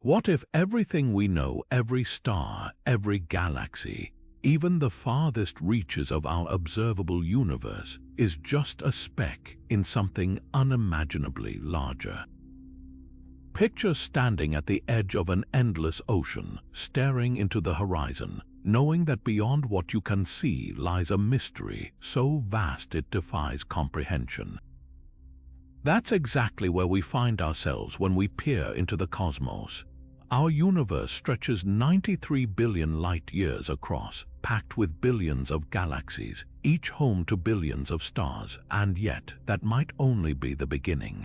What if everything we know, every star, every galaxy, even the farthest reaches of our observable universe, is just a speck in something unimaginably larger? Picture standing at the edge of an endless ocean, staring into the horizon, knowing that beyond what you can see lies a mystery so vast it defies comprehension. That's exactly where we find ourselves when we peer into the cosmos. Our universe stretches 93 billion light-years across, packed with billions of galaxies, each home to billions of stars, and yet that might only be the beginning.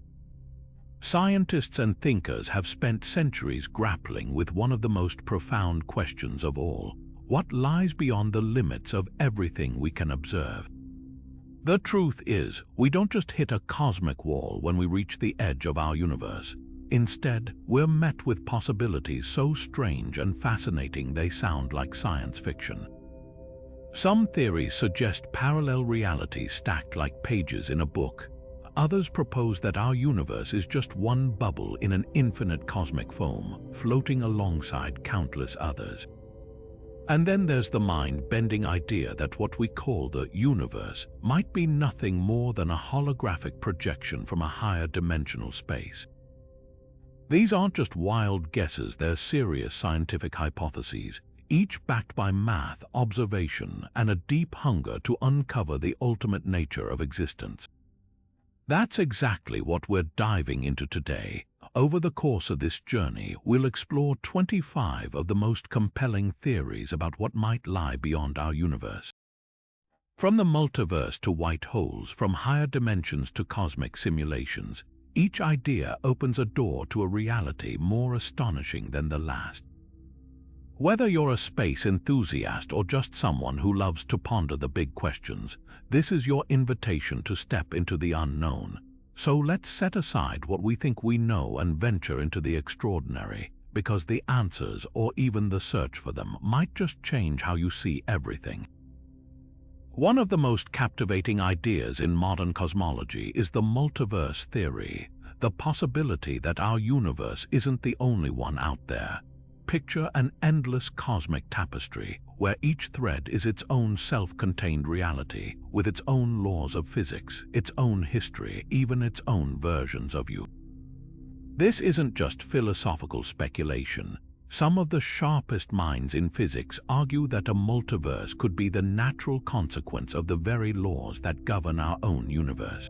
Scientists and thinkers have spent centuries grappling with one of the most profound questions of all: what lies beyond the limits of everything we can observe? The truth is, we don't just hit a cosmic wall when we reach the edge of our universe. Instead, we're met with possibilities so strange and fascinating they sound like science fiction. Some theories suggest parallel realities stacked like pages in a book. Others propose that our universe is just one bubble in an infinite cosmic foam, floating alongside countless others. And then there's the mind-bending idea that what we call the universe might be nothing more than a holographic projection from a higher dimensional space. These aren't just wild guesses, they're serious scientific hypotheses, each backed by math, observation, and a deep hunger to uncover the ultimate nature of existence. That's exactly what we're diving into today. Over the course of this journey, we'll explore 25 of the most compelling theories about what might lie beyond our universe. From the multiverse to white holes, from higher dimensions to cosmic simulations, each idea opens a door to a reality more astonishing than the last. Whether you're a space enthusiast or just someone who loves to ponder the big questions, this is your invitation to step into the unknown. So let's set aside what we think we know and venture into the extraordinary, because the answers, or even the search for them, might just change how you see everything. One of the most captivating ideas in modern cosmology is the multiverse theory, the possibility that our universe isn't the only one out there. Picture an endless cosmic tapestry where each thread is its own self-contained reality, with its own laws of physics, its own history, even its own versions of you. This isn't just philosophical speculation. Some of the sharpest minds in physics argue that a multiverse could be the natural consequence of the very laws that govern our own universe.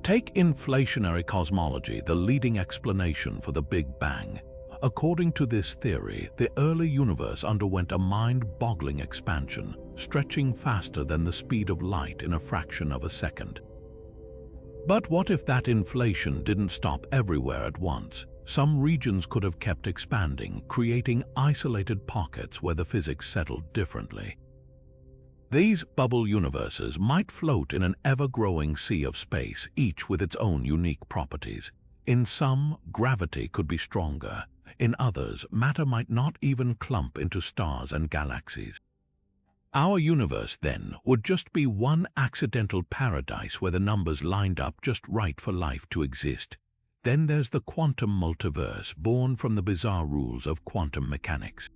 Take inflationary cosmology, the leading explanation for the Big Bang. According to this theory, the early universe underwent a mind-boggling expansion, stretching faster than the speed of light in a fraction of a second. But what if that inflation didn't stop everywhere at once? Some regions could have kept expanding, creating isolated pockets where the physics settled differently. These bubble universes might float in an ever-growing sea of space, each with its own unique properties. In some, gravity could be stronger. In others, matter might not even clump into stars and galaxies. Our universe, then, would just be one accidental paradise where the numbers lined up just right for life to exist. Then there's the quantum multiverse, born from the bizarre rules of quantum mechanics.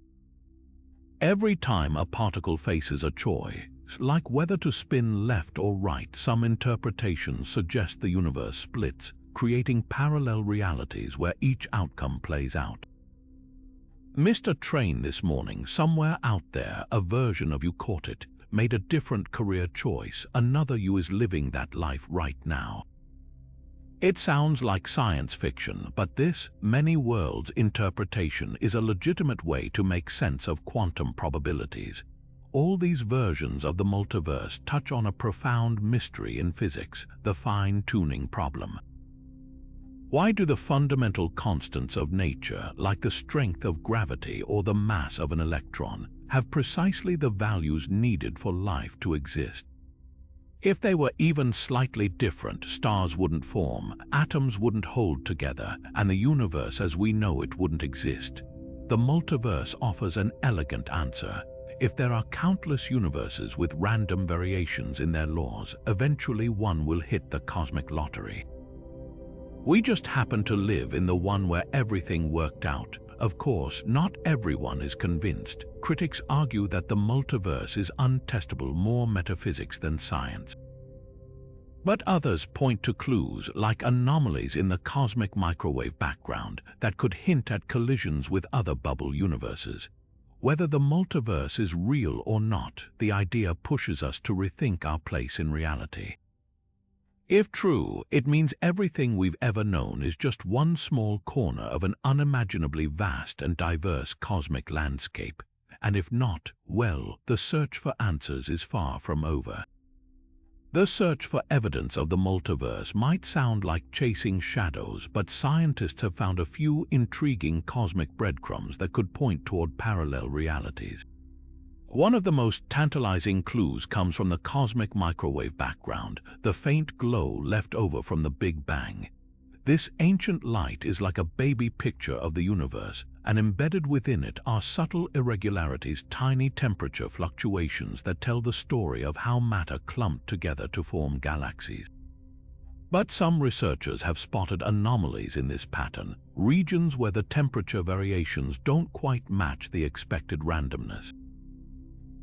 Every time a particle faces a choice, like whether to spin left or right, some interpretations suggest the universe splits, creating parallel realities where each outcome plays out. Missed a train this morning, somewhere out there, a version of you caught it, made a different career choice, another you is living that life right now. It sounds like science fiction, but this many worlds interpretation is a legitimate way to make sense of quantum probabilities. All these versions of the multiverse touch on a profound mystery in physics, the fine-tuning problem. Why do the fundamental constants of nature, like the strength of gravity or the mass of an electron, have precisely the values needed for life to exist? If they were even slightly different, stars wouldn't form, atoms wouldn't hold together, and the universe as we know it wouldn't exist. The multiverse offers an elegant answer. If there are countless universes with random variations in their laws, eventually one will hit the cosmic lottery. We just happen to live in the one where everything worked out, Of course, not everyone is convinced. Critics argue that the multiverse is untestable, more metaphysics than science. But others point to clues like anomalies in the cosmic microwave background that could hint at collisions with other bubble universes. Whether the multiverse is real or not, the idea pushes us to rethink our place in reality. If true, it means everything we've ever known is just one small corner of an unimaginably vast and diverse cosmic landscape. And if not, well, the search for answers is far from over. The search for evidence of the multiverse might sound like chasing shadows, but scientists have found a few intriguing cosmic breadcrumbs that could point toward parallel realities. One of the most tantalizing clues comes from the cosmic microwave background, the faint glow left over from the Big Bang. This ancient light is like a baby picture of the universe, and embedded within it are subtle irregularities, tiny temperature fluctuations that tell the story of how matter clumped together to form galaxies. But some researchers have spotted anomalies in this pattern, regions where the temperature variations don't quite match the expected randomness.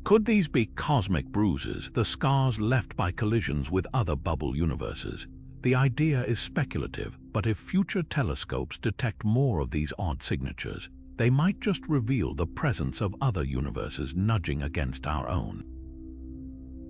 Could these be cosmic bruises, the scars left by collisions with other bubble universes? The idea is speculative, but if future telescopes detect more of these odd signatures, they might just reveal the presence of other universes nudging against our own.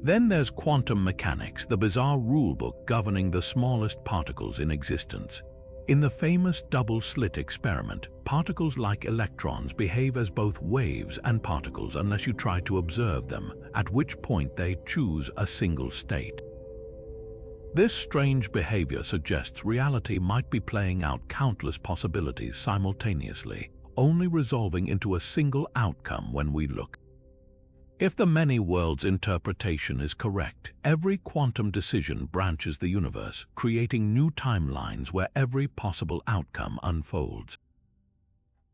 Then there's quantum mechanics, the bizarre rulebook governing the smallest particles in existence. In the famous double-slit experiment, particles like electrons behave as both waves and particles unless you try to observe them, at which point they choose a single state. This strange behavior suggests reality might be playing out countless possibilities simultaneously, only resolving into a single outcome when we look. If the many worlds interpretation is correct, every quantum decision branches the universe, creating new timelines where every possible outcome unfolds.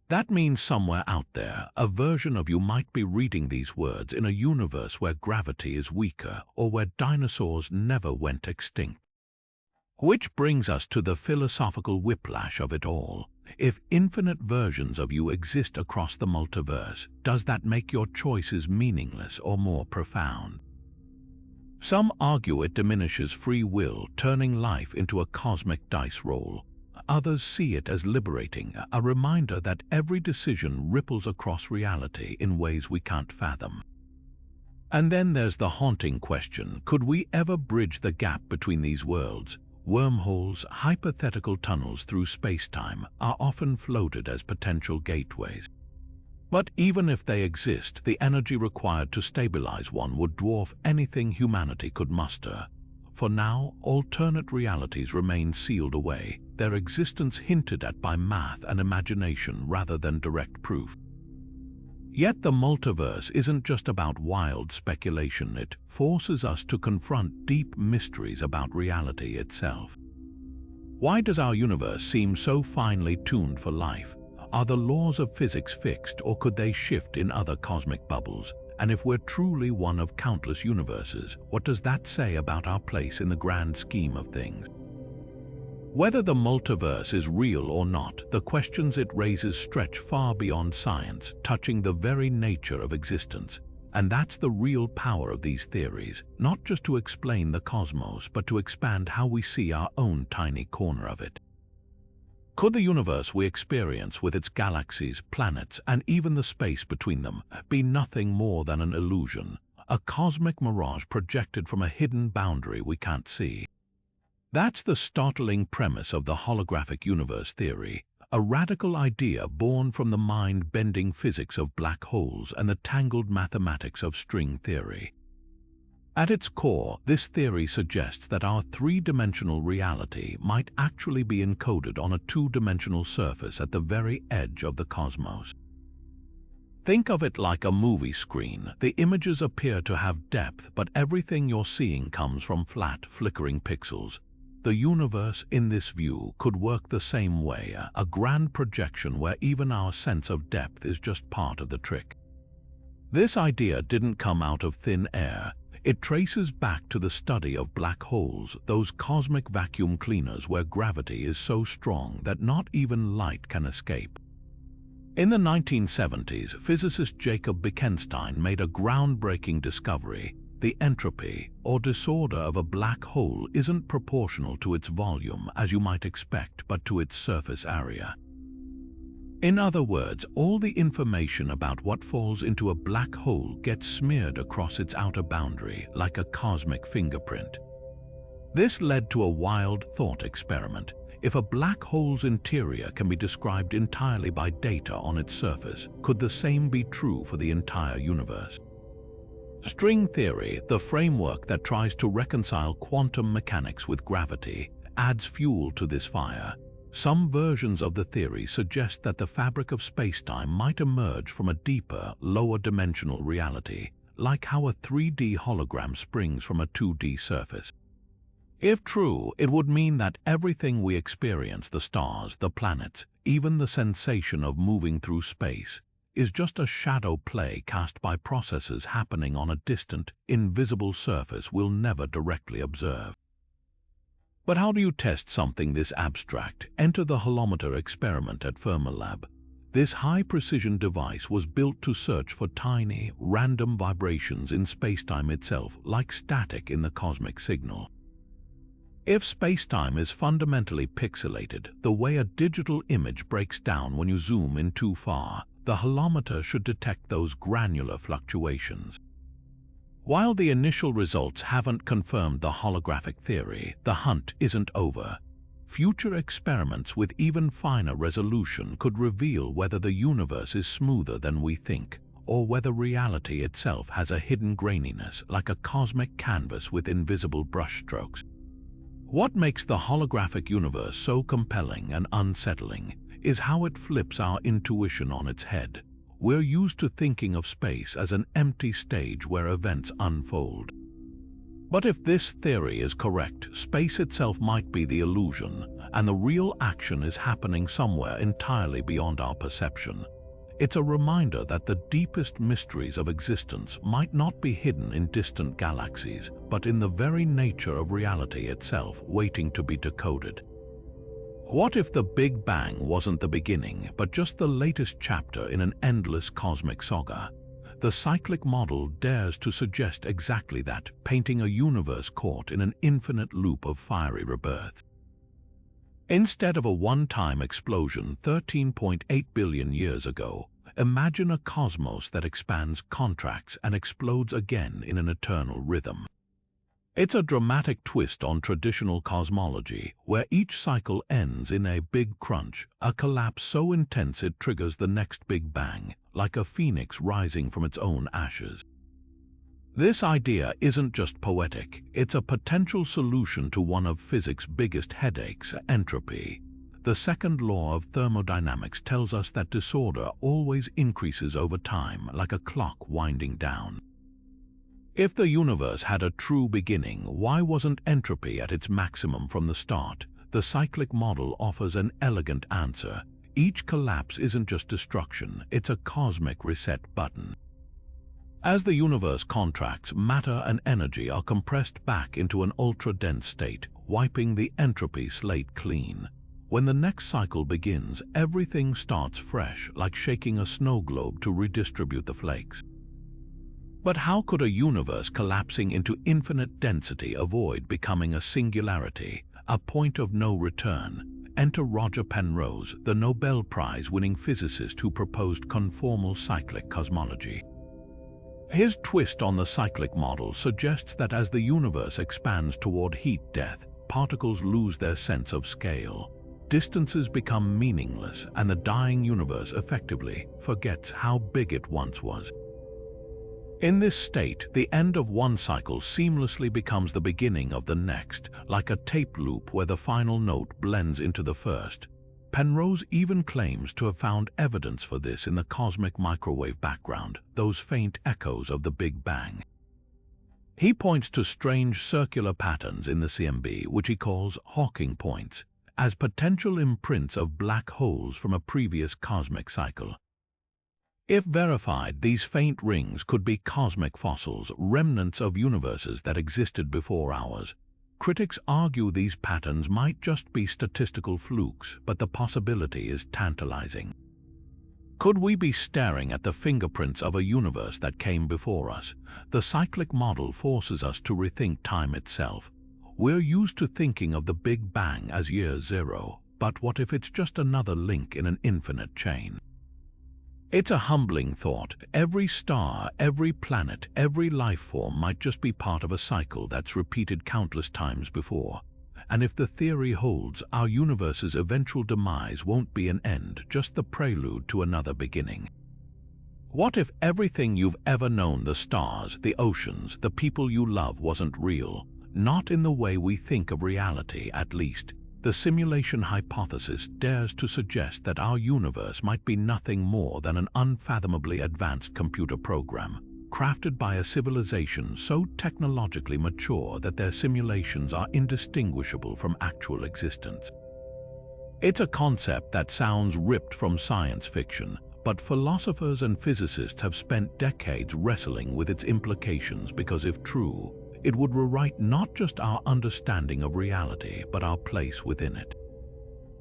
That means somewhere out there, a version of you might be reading these words in a universe where gravity is weaker or where dinosaurs never went extinct. Which brings us to the philosophical whiplash of it all. If infinite versions of you exist across the multiverse, does that make your choices meaningless or more profound? Some argue it diminishes free will, turning life into a cosmic dice roll. Others see it as liberating, a reminder that every decision ripples across reality in ways we can't fathom. And then there's the haunting question, could we ever bridge the gap between these worlds? Wormholes, hypothetical tunnels through space-time, are often floated as potential gateways. But even if they exist, the energy required to stabilize one would dwarf anything humanity could muster. For now, alternate realities remain sealed away, their existence hinted at by math and imagination rather than direct proof. Yet the multiverse isn't just about wild speculation, it forces us to confront deep mysteries about reality itself. Why does our universe seem so finely tuned for life? Are the laws of physics fixed, or could they shift in other cosmic bubbles? And if we're truly one of countless universes, what does that say about our place in the grand scheme of things? Whether the multiverse is real or not, the questions it raises stretch far beyond science, touching the very nature of existence. And that's the real power of these theories, not just to explain the cosmos, but to expand how we see our own tiny corner of it. Could the universe we experience, with its galaxies, planets, and even the space between them, be nothing more than an illusion, a cosmic mirage projected from a hidden boundary we can't see? That's the startling premise of the holographic universe theory, a radical idea born from the mind-bending physics of black holes and the tangled mathematics of string theory. At its core, this theory suggests that our three-dimensional reality might actually be encoded on a two-dimensional surface at the very edge of the cosmos. Think of it like a movie screen. The images appear to have depth, but everything you're seeing comes from flat, flickering pixels. The universe, in this view, could work the same way, a grand projection where even our sense of depth is just part of the trick. This idea didn't come out of thin air. It traces back to the study of black holes, those cosmic vacuum cleaners where gravity is so strong that not even light can escape. In the 1970s, physicist Jacob Bekenstein made a groundbreaking discovery. The entropy, or disorder, of a black hole isn't proportional to its volume, as you might expect, but to its surface area. In other words, all the information about what falls into a black hole gets smeared across its outer boundary like a cosmic fingerprint. This led to a wild thought experiment. If a black hole's interior can be described entirely by data on its surface, could the same be true for the entire universe? String theory, the framework that tries to reconcile quantum mechanics with gravity, adds fuel to this fire. Some versions of the theory suggest that the fabric of spacetime might emerge from a deeper, lower-dimensional reality, like how a 3D hologram springs from a 2D surface. If true, it would mean that everything we experience, the stars, the planets, even the sensation of moving through space, is just a shadow play cast by processes happening on a distant, invisible surface we'll never directly observe. But how do you test something this abstract? Enter the holometer experiment at Fermilab. This high-precision device was built to search for tiny, random vibrations in spacetime itself, like static in the cosmic signal. If spacetime is fundamentally pixelated, the way a digital image breaks down when you zoom in too far, the holometer should detect those granular fluctuations. While the initial results haven't confirmed the holographic theory, the hunt isn't over. Future experiments with even finer resolution could reveal whether the universe is smoother than we think, or whether reality itself has a hidden graininess like a cosmic canvas with invisible brushstrokes. What makes the holographic universe so compelling and unsettling is how it flips our intuition on its head. We're used to thinking of space as an empty stage where events unfold. But if this theory is correct, space itself might be the illusion, and the real action is happening somewhere entirely beyond our perception. It's a reminder that the deepest mysteries of existence might not be hidden in distant galaxies, but in the very nature of reality itself, waiting to be decoded. What if the Big Bang wasn't the beginning, but just the latest chapter in an endless cosmic saga? The cyclic model dares to suggest exactly that, painting a universe caught in an infinite loop of fiery rebirth. Instead of a one-time explosion 13.8 billion years ago, imagine a cosmos that expands, contracts, and explodes again in an eternal rhythm. It's a dramatic twist on traditional cosmology, where each cycle ends in a big crunch, a collapse so intense it triggers the next Big Bang, like a phoenix rising from its own ashes. This idea isn't just poetic, it's a potential solution to one of physics' biggest headaches, entropy. The second law of thermodynamics tells us that disorder always increases over time, like a clock winding down. If the universe had a true beginning, why wasn't entropy at its maximum from the start? The cyclic model offers an elegant answer. Each collapse isn't just destruction, it's a cosmic reset button. As the universe contracts, matter and energy are compressed back into an ultra-dense state, wiping the entropy slate clean. When the next cycle begins, everything starts fresh, like shaking a snow globe to redistribute the flakes. But how could a universe collapsing into infinite density avoid becoming a singularity, a point of no return? Enter Roger Penrose, the Nobel Prize-winning physicist who proposed conformal cyclic cosmology. His twist on the cyclic model suggests that as the universe expands toward heat death, particles lose their sense of scale. Distances become meaningless, and the dying universe effectively forgets how big it once was. In this state, the end of one cycle seamlessly becomes the beginning of the next, like a tape loop where the final note blends into the first. Penrose even claims to have found evidence for this in the cosmic microwave background, those faint echoes of the Big Bang. He points to strange circular patterns in the CMB, which he calls Hawking points, as potential imprints of black holes from a previous cosmic cycle. If verified, these faint rings could be cosmic fossils, remnants of universes that existed before ours. Critics argue these patterns might just be statistical flukes, but the possibility is tantalizing. Could we be staring at the fingerprints of a universe that came before us? The cyclic model forces us to rethink time itself. We're used to thinking of the Big Bang as year zero, but what if it's just another link in an infinite chain? It's a humbling thought. Every star, every planet, every life form might just be part of a cycle that's repeated countless times before. And if the theory holds, our universe's eventual demise won't be an end, just the prelude to another beginning. What if everything you've ever known, the stars, the oceans, the people you love, wasn't real? Not in the way we think of reality, at least. The simulation hypothesis dares to suggest that our universe might be nothing more than an unfathomably advanced computer program, crafted by a civilization so technologically mature that their simulations are indistinguishable from actual existence. It's a concept that sounds ripped from science fiction, but philosophers and physicists have spent decades wrestling with its implications because, if true, it would rewrite not just our understanding of reality, but our place within it.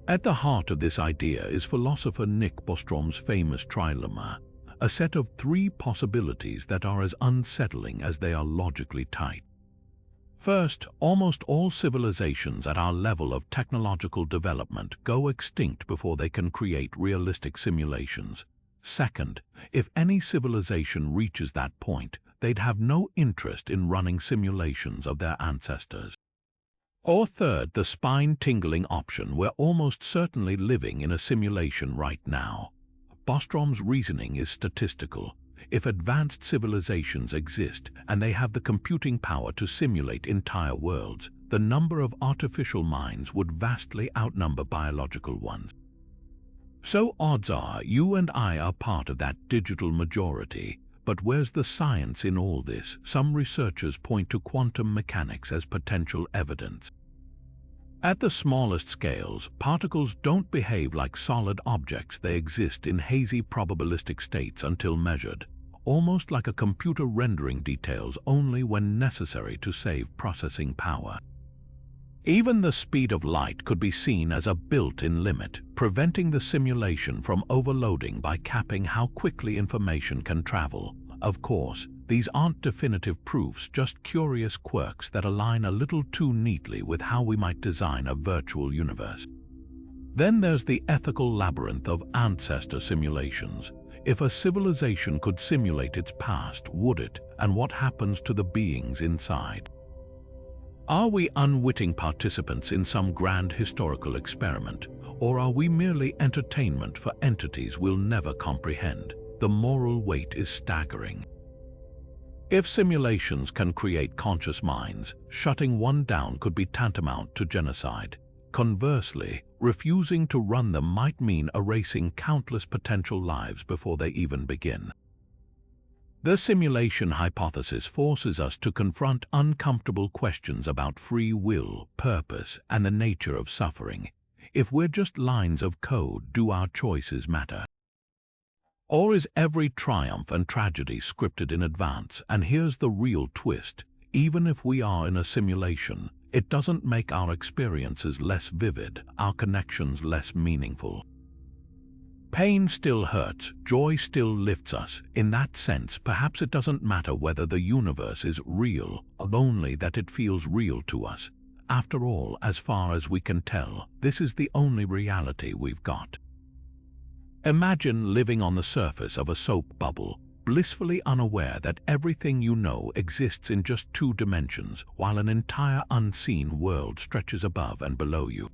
At the heart of this idea is philosopher Nick Bostrom's famous trilemma, a set of three possibilities that are as unsettling as they are logically tight. First, almost all civilizations at our level of technological development go extinct before they can create realistic simulations. Second, if any civilization reaches that point, they'd have no interest in running simulations of their ancestors. Or third, the spine-tingling option: we're almost certainly living in a simulation right now. Bostrom's reasoning is statistical. If advanced civilizations exist and they have the computing power to simulate entire worlds, the number of artificial minds would vastly outnumber biological ones. So odds are you and I are part of that digital majority. But where's the science in all this? Some researchers point to quantum mechanics as potential evidence. At the smallest scales, particles don't behave like solid objects. They exist in hazy probabilistic states until measured, almost like a computer rendering details only when necessary to save processing power. Even the speed of light could be seen as a built-in limit, preventing the simulation from overloading by capping how quickly information can travel. Of course, these aren't definitive proofs, just curious quirks that align a little too neatly with how we might design a virtual universe. Then there's the ethical labyrinth of ancestor simulations. If a civilization could simulate its past, would it? And what happens to the beings inside? Are we unwitting participants in some grand historical experiment, or are we merely entertainment for entities we'll never comprehend? The moral weight is staggering. If simulations can create conscious minds, shutting one down could be tantamount to genocide. Conversely, refusing to run them might mean erasing countless potential lives before they even begin. The simulation hypothesis forces us to confront uncomfortable questions about free will, purpose, and the nature of suffering. If we're just lines of code, do our choices matter? Or is every triumph and tragedy scripted in advance? And here's the real twist: even if we are in a simulation, it doesn't make our experiences less vivid, our connections less meaningful. Pain still hurts, joy still lifts us. In that sense, perhaps it doesn't matter whether the universe is real, only that it feels real to us. After all, as far as we can tell, this is the only reality we've got. Imagine living on the surface of a soap bubble, blissfully unaware that everything you know exists in just 2 dimensions, while an entire unseen world stretches above and below you.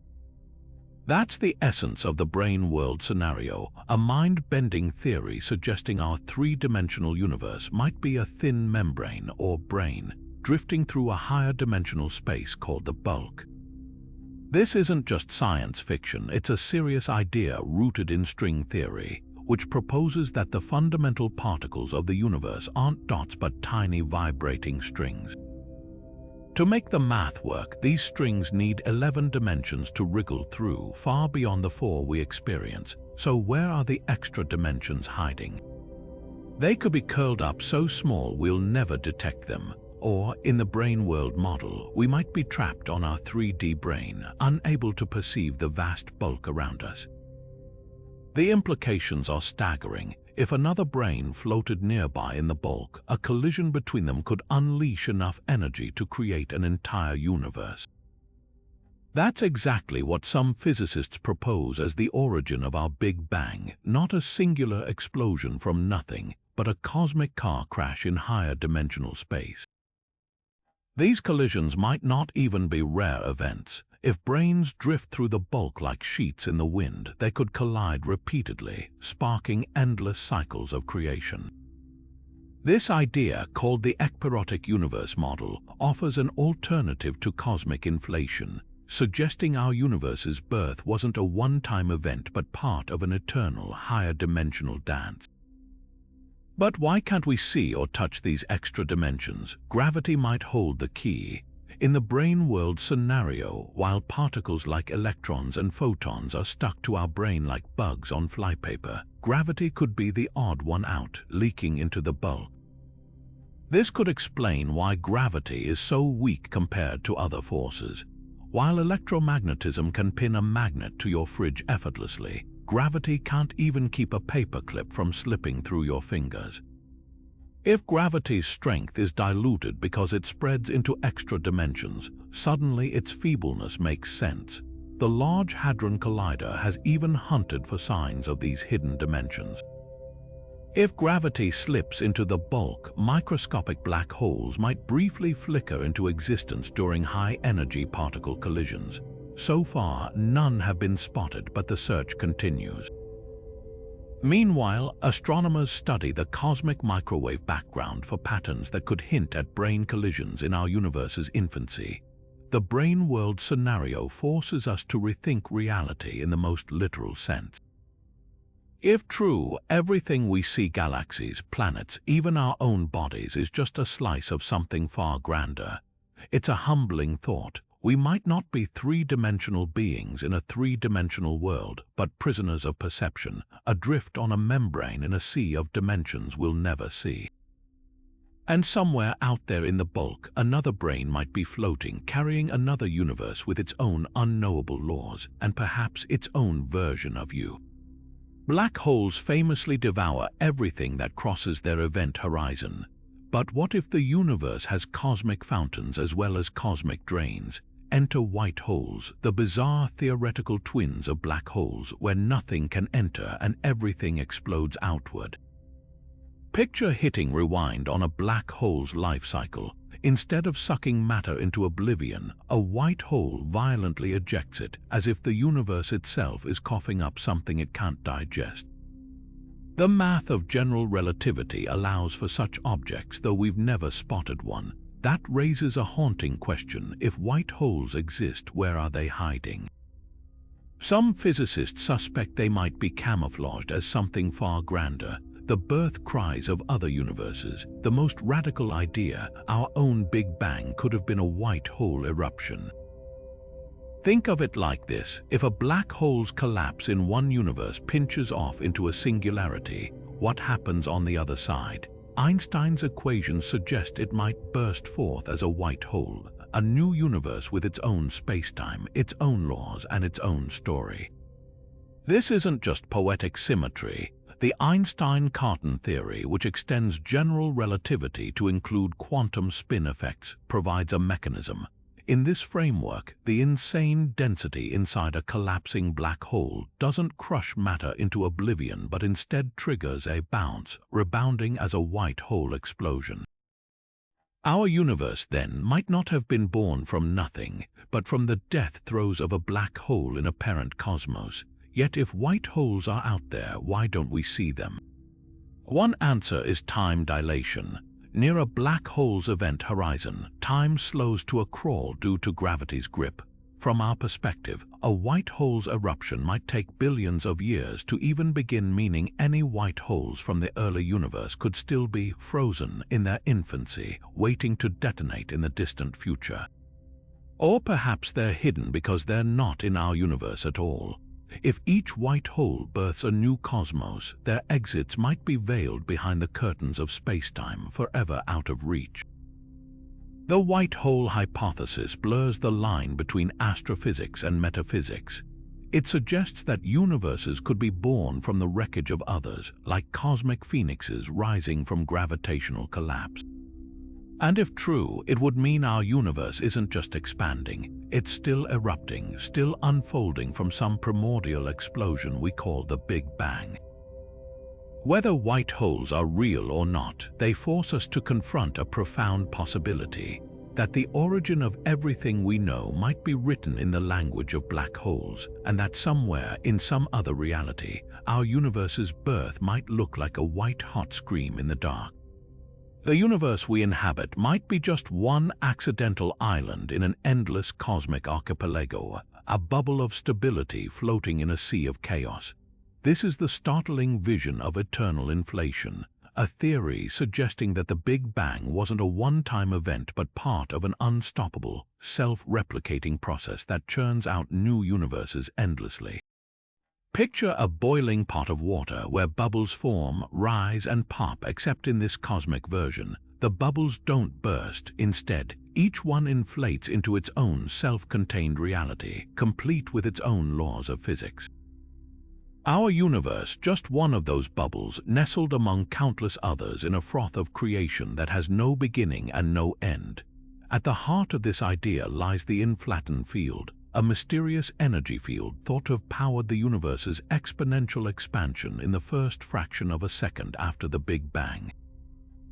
That's the essence of the Brane World scenario, a mind-bending theory suggesting our 3-dimensional universe might be a thin membrane, or brane, drifting through a higher dimensional space called the bulk. This isn't just science fiction, it's a serious idea rooted in string theory, which proposes that the fundamental particles of the universe aren't dots but tiny vibrating strings. To make the math work, these strings need 11 dimensions to wriggle through, far beyond the 4 we experience. So where are the extra dimensions hiding? They could be curled up so small we'll never detect them. Or, in the Brane World model, we might be trapped on our 3D brain, unable to perceive the vast bulk around us. The implications are staggering. If another brane floated nearby in the bulk, a collision between them could unleash enough energy to create an entire universe. That's exactly what some physicists propose as the origin of our Big Bang, not a singular explosion from nothing, but a cosmic car crash in higher dimensional space. These collisions might not even be rare events. If branes drift through the bulk like sheets in the wind, they could collide repeatedly, sparking endless cycles of creation. This idea, called the ekpyrotic universe model, offers an alternative to cosmic inflation, suggesting our universe's birth wasn't a one-time event but part of an eternal, higher-dimensional dance. But why can't we see or touch these extra dimensions? Gravity might hold the key. In the Brane Worlds scenario, while particles like electrons and photons are stuck to our brain like bugs on flypaper, gravity could be the odd one out, leaking into the bulk. This could explain why gravity is so weak compared to other forces. While electromagnetism can pin a magnet to your fridge effortlessly, gravity can't even keep a paperclip from slipping through your fingers. If gravity's strength is diluted because it spreads into extra dimensions, suddenly its feebleness makes sense. The Large Hadron Collider has even hunted for signs of these hidden dimensions. If gravity slips into the bulk, microscopic black holes might briefly flicker into existence during high-energy particle collisions. So far, none have been spotted, but the search continues. Meanwhile, astronomers study the cosmic microwave background for patterns that could hint at brane collisions in our universe's infancy. The Brane Worlds scenario forces us to rethink reality in the most literal sense. If true, everything we see, galaxies, planets, even our own bodies, is just a slice of something far grander. It's a humbling thought. We might not be three-dimensional beings in a three-dimensional world, but prisoners of perception, adrift on a membrane in a sea of dimensions we'll never see. And somewhere out there in the bulk, another brane might be floating, carrying another universe with its own unknowable laws, and perhaps its own version of you. Black holes famously devour everything that crosses their event horizon. But what if the universe has cosmic fountains as well as cosmic drains? Enter white holes, the bizarre theoretical twins of black holes where nothing can enter and everything explodes outward. Picture hitting rewind on a black hole's life cycle. Instead of sucking matter into oblivion, a white hole violently ejects it, as if the universe itself is coughing up something it can't digest. The math of general relativity allows for such objects, though we've never spotted one. That raises a haunting question: if white holes exist, where are they hiding? Some physicists suspect they might be camouflaged as something far grander, the birth cries of other universes. The most radical idea, our own Big Bang, could have been a white hole eruption. Think of it like this: if a black hole's collapse in one universe pinches off into a singularity, what happens on the other side? Einstein's equations suggest it might burst forth as a white hole, a new universe with its own spacetime, its own laws, and its own story. This isn't just poetic symmetry. The Einstein-Cartan theory, which extends general relativity to include quantum spin effects, provides a mechanism. In this framework, the insane density inside a collapsing black hole doesn't crush matter into oblivion, but instead triggers a bounce, rebounding as a white hole explosion. Our universe, then, might not have been born from nothing, but from the death throes of a black hole in a parent cosmos. Yet if white holes are out there, why don't we see them? One answer is time dilation. Near a black hole's event horizon, time slows to a crawl due to gravity's grip. From our perspective, a white hole's eruption might take billions of years to even begin, meaning any white holes from the early universe could still be frozen in their infancy, waiting to detonate in the distant future. Or perhaps they're hidden because they're not in our universe at all. If each white hole births a new cosmos, their exits might be veiled behind the curtains of spacetime, forever out of reach. The white hole hypothesis blurs the line between astrophysics and metaphysics. It suggests that universes could be born from the wreckage of others, like cosmic phoenixes rising from gravitational collapse. And if true, it would mean our universe isn't just expanding, it's still erupting, still unfolding from some primordial explosion we call the Big Bang. Whether white holes are real or not, they force us to confront a profound possibility, that the origin of everything we know might be written in the language of black holes, and that somewhere, in some other reality, our universe's birth might look like a white-hot scream in the dark. The universe we inhabit might be just one accidental island in an endless cosmic archipelago, a bubble of stability floating in a sea of chaos. This is the startling vision of eternal inflation, a theory suggesting that the Big Bang wasn't a one-time event but part of an unstoppable, self-replicating process that churns out new universes endlessly. Picture a boiling pot of water where bubbles form, rise, and pop, except in this cosmic version, the bubbles don't burst. Instead, each one inflates into its own self-contained reality, complete with its own laws of physics. Our universe, just one of those bubbles, nestled among countless others in a froth of creation that has no beginning and no end. At the heart of this idea lies the inflattened field, a mysterious energy field thought to have powered the universe's exponential expansion in the first fraction of a second after the Big Bang.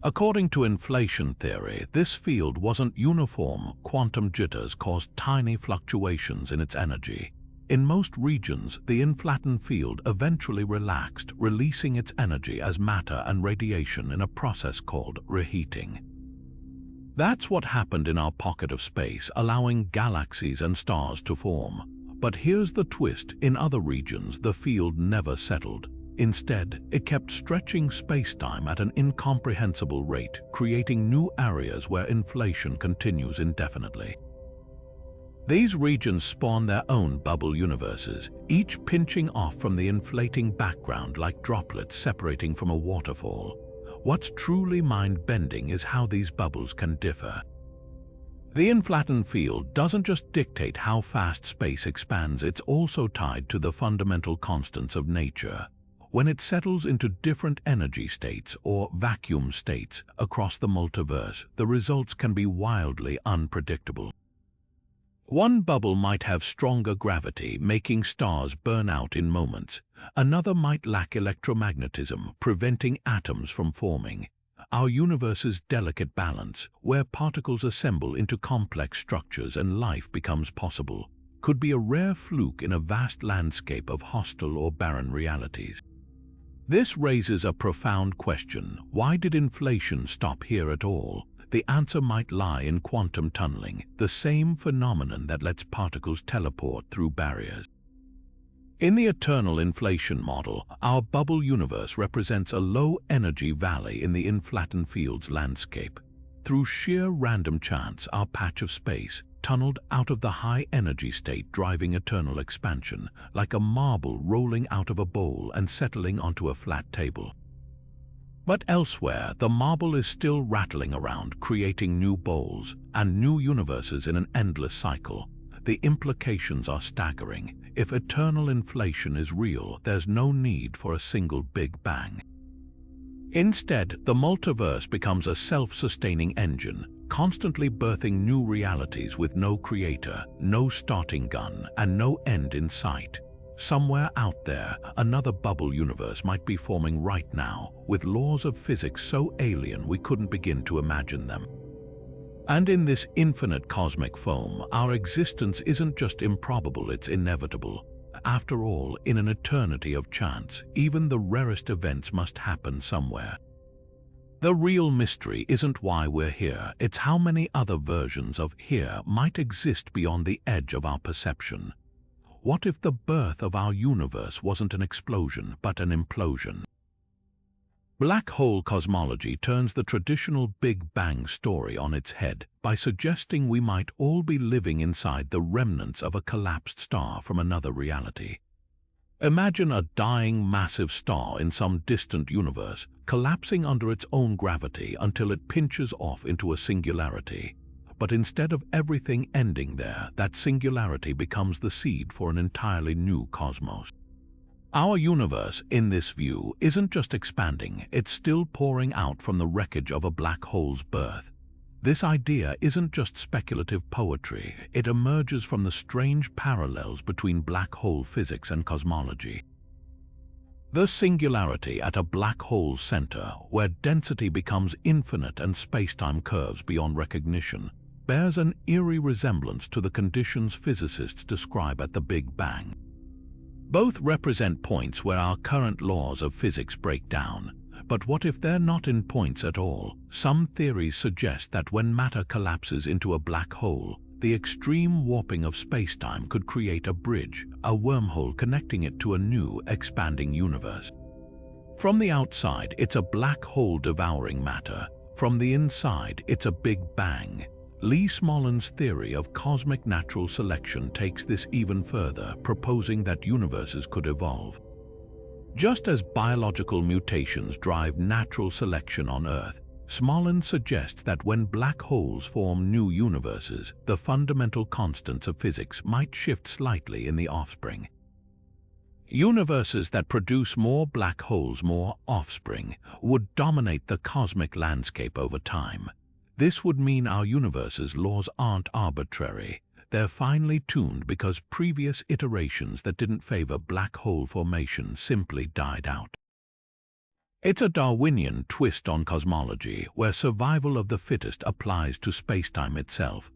According to inflation theory, this field wasn't uniform. Quantum jitters caused tiny fluctuations in its energy. In most regions, the inflattened field eventually relaxed, releasing its energy as matter and radiation in a process called reheating. That's what happened in our pocket of space, allowing galaxies and stars to form. But here's the twist: in other regions, the field never settled. Instead, it kept stretching space-time at an incomprehensible rate, creating new areas where inflation continues indefinitely. These regions spawn their own bubble universes, each pinching off from the inflating background like droplets separating from a waterfall. What's truly mind-bending is how these bubbles can differ. The inflattened field doesn't just dictate how fast space expands, it's also tied to the fundamental constants of nature. When it settles into different energy states or vacuum states across the multiverse, the results can be wildly unpredictable. One bubble might have stronger gravity, making stars burn out in moments. Another might lack electromagnetism, preventing atoms from forming. Our universe's delicate balance, where particles assemble into complex structures and life becomes possible, could be a rare fluke in a vast landscape of hostile or barren realities. This raises a profound question: why did inflation stop here at all? The answer might lie in quantum tunneling, the same phenomenon that lets particles teleport through barriers. In the eternal inflation model, our bubble universe represents a low-energy valley in the inflattened field's landscape. Through sheer random chance, our patch of space tunneled out of the high-energy state, driving eternal expansion, like a marble rolling out of a bowl and settling onto a flat table. But elsewhere, the marble is still rattling around, creating new bowls and new universes in an endless cycle. The implications are staggering. If eternal inflation is real, there's no need for a single Big Bang. Instead, the multiverse becomes a self-sustaining engine, constantly birthing new realities with no creator, no starting gun, and no end in sight. Somewhere out there, another bubble universe might be forming right now, with laws of physics so alien we couldn't begin to imagine them. And in this infinite cosmic foam, our existence isn't just improbable, it's inevitable. After all, in an eternity of chance, even the rarest events must happen somewhere. The real mystery isn't why we're here, it's how many other versions of here might exist beyond the edge of our perception. What if the birth of our universe wasn't an explosion, but an implosion? Black hole cosmology turns the traditional Big Bang story on its head by suggesting we might all be living inside the remnants of a collapsed star from another reality. Imagine a dying massive star in some distant universe, collapsing under its own gravity until it pinches off into a singularity. but instead of everything ending there, that singularity becomes the seed for an entirely new cosmos. Our universe, in this view, isn't just expanding, it's still pouring out from the wreckage of a black hole's birth. This idea isn't just speculative poetry, it emerges from the strange parallels between black hole physics and cosmology. The singularity at a black hole's center, where density becomes infinite and spacetime curves beyond recognition, bears an eerie resemblance to the conditions physicists describe at the Big Bang. Both represent points where our current laws of physics break down. But what if they're not in points at all? Some theories suggest that when matter collapses into a black hole, the extreme warping of spacetime could create a bridge, a wormhole connecting it to a new, expanding universe. From the outside, it's a black hole devouring matter. From the inside, it's a Big Bang. Lee Smollen's theory of cosmic natural selection takes this even further, proposing that universes could evolve. Just as biological mutations drive natural selection on Earth, Smollen suggests that when black holes form new universes, the fundamental constants of physics might shift slightly in the offspring. Universes that produce more black holes, more offspring, would dominate the cosmic landscape over time. This would mean our universe's laws aren't arbitrary. They're finely tuned because previous iterations that didn't favor black hole formation simply died out. It's a Darwinian twist on cosmology, where survival of the fittest applies to spacetime itself.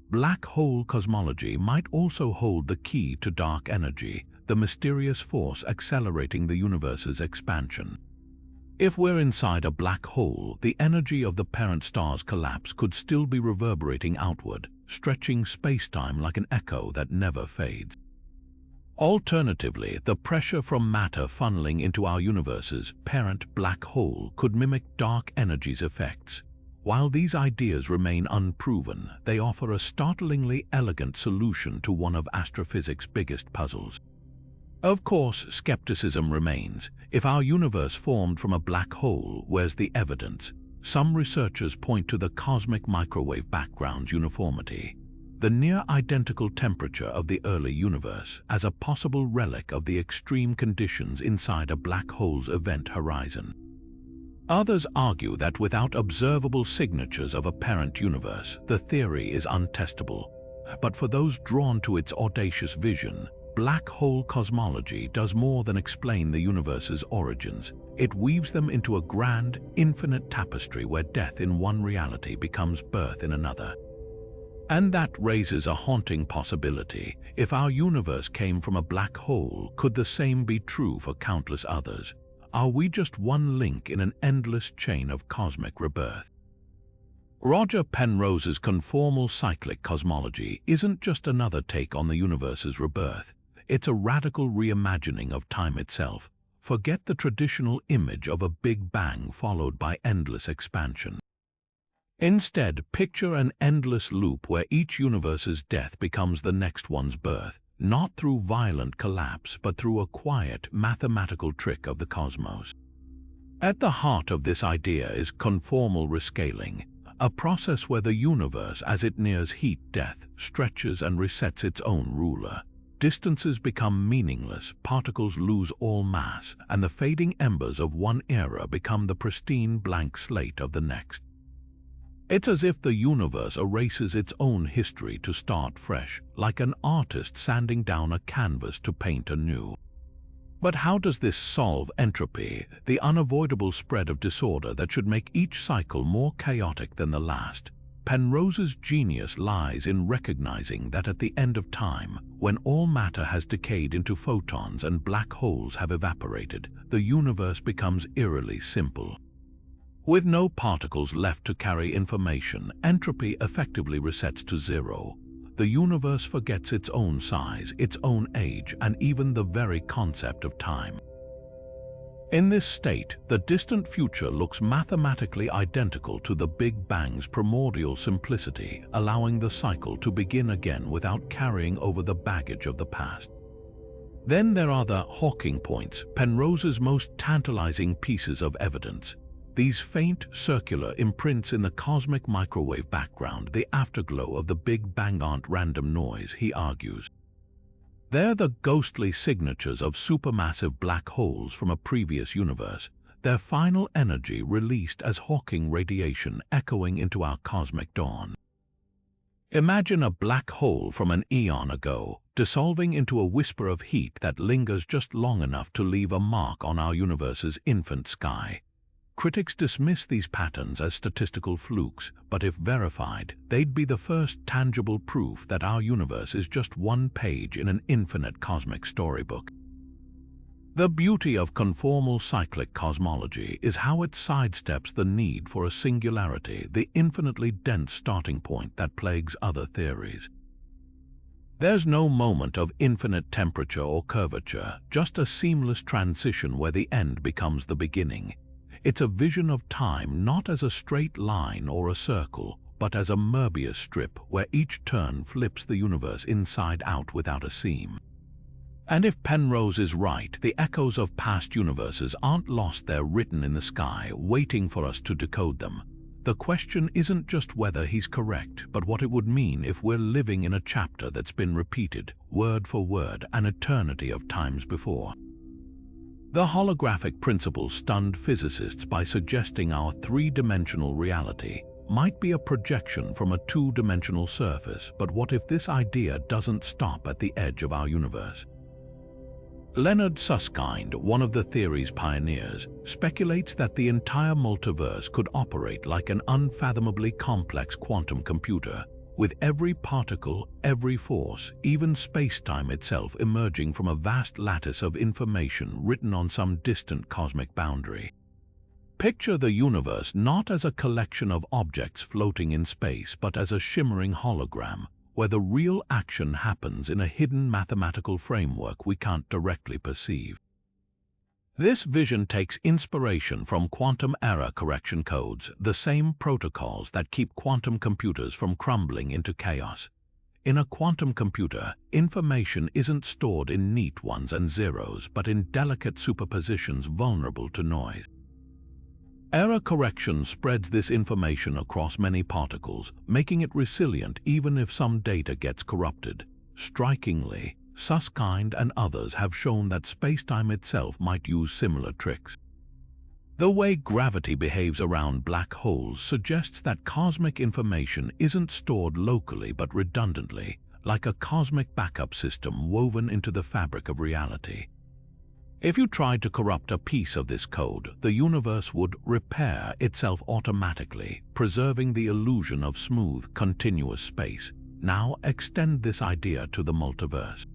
Black hole cosmology might also hold the key to dark energy, the mysterious force accelerating the universe's expansion. If we're inside a black hole, the energy of the parent star's collapse could still be reverberating outward, stretching spacetime like an echo that never fades. Alternatively, the pressure from matter funneling into our universe's parent black hole could mimic dark energy's effects. While these ideas remain unproven, they offer a startlingly elegant solution to one of astrophysics' biggest puzzles. Of course, skepticism remains. If our universe formed from a black hole, where's the evidence? Some researchers point to the cosmic microwave background's uniformity, the near-identical temperature of the early universe, as a possible relic of the extreme conditions inside a black hole's event horizon. Others argue that without observable signatures of a parent universe, the theory is untestable. But for those drawn to its audacious vision, black hole cosmology does more than explain the universe's origins. It weaves them into a grand, infinite tapestry where death in one reality becomes birth in another. And that raises a haunting possibility. If our universe came from a black hole, could the same be true for countless others? Are we just one link in an endless chain of cosmic rebirth? Roger Penrose's conformal cyclic cosmology isn't just another take on the universe's rebirth. It's a radical reimagining of time itself. Forget the traditional image of a Big Bang followed by endless expansion. Instead, picture an endless loop where each universe's death becomes the next one's birth, not through violent collapse, but through a quiet, mathematical trick of the cosmos. At the heart of this idea is conformal rescaling, a process where the universe, as it nears heat death, stretches and resets its own ruler. Distances become meaningless, particles lose all mass, and the fading embers of one era become the pristine blank slate of the next. It's as if the universe erases its own history to start fresh, like an artist sanding down a canvas to paint anew. But how does this solve entropy, the unavoidable spread of disorder that should make each cycle more chaotic than the last? Penrose's genius lies in recognizing that at the end of time, when all matter has decayed into photons and black holes have evaporated, the universe becomes eerily simple. With no particles left to carry information, entropy effectively resets to zero. The universe forgets its own size, its own age, and even the very concept of time. In this state, the distant future looks mathematically identical to the Big Bang's primordial simplicity, allowing the cycle to begin again without carrying over the baggage of the past. Then there are the Hawking points, Penrose's most tantalizing pieces of evidence. These faint, circular imprints in the cosmic microwave background, the afterglow of the Big Bang, aren't random noise, he argues. They're the ghostly signatures of supermassive black holes from a previous universe, their final energy released as Hawking radiation echoing into our cosmic dawn. Imagine a black hole from an eon ago, dissolving into a whisper of heat that lingers just long enough to leave a mark on our universe's infant sky. Critics dismiss these patterns as statistical flukes, but if verified, they'd be the first tangible proof that our universe is just one page in an infinite cosmic storybook. The beauty of conformal cyclic cosmology is how it sidesteps the need for a singularity, the infinitely dense starting point that plagues other theories. There's no moment of infinite temperature or curvature, just a seamless transition where the end becomes the beginning. It's a vision of time not as a straight line or a circle, but as a Möbius strip where each turn flips the universe inside out without a seam. And if Penrose is right, the echoes of past universes aren't lost, they're written in the sky, waiting for us to decode them. The question isn't just whether he's correct, but what it would mean if we're living in a chapter that's been repeated, word for word, an eternity of times before. The holographic principle stunned physicists by suggesting our three-dimensional reality might be a projection from a two-dimensional surface, but what if this idea doesn't stop at the edge of our universe? Leonard Susskind, one of the theory's pioneers, speculates that the entire multiverse could operate like an unfathomably complex quantum computer, with every particle, every force, even space-time itself emerging from a vast lattice of information written on some distant cosmic boundary. Picture the universe not as a collection of objects floating in space, but as a shimmering hologram, where the real action happens in a hidden mathematical framework we can't directly perceive. This vision takes inspiration from quantum error correction codes, the same protocols that keep quantum computers from crumbling into chaos. In a quantum computer, information isn't stored in neat ones and zeros, but in delicate superpositions vulnerable to noise. Error correction spreads this information across many particles, making it resilient even if some data gets corrupted. Strikingly, Susskind and others have shown that spacetime itself might use similar tricks. The way gravity behaves around black holes suggests that cosmic information isn't stored locally but redundantly, like a cosmic backup system woven into the fabric of reality. If you tried to corrupt a piece of this code, the universe would repair itself automatically, preserving the illusion of smooth, continuous space. Now extend this idea to the multiverse.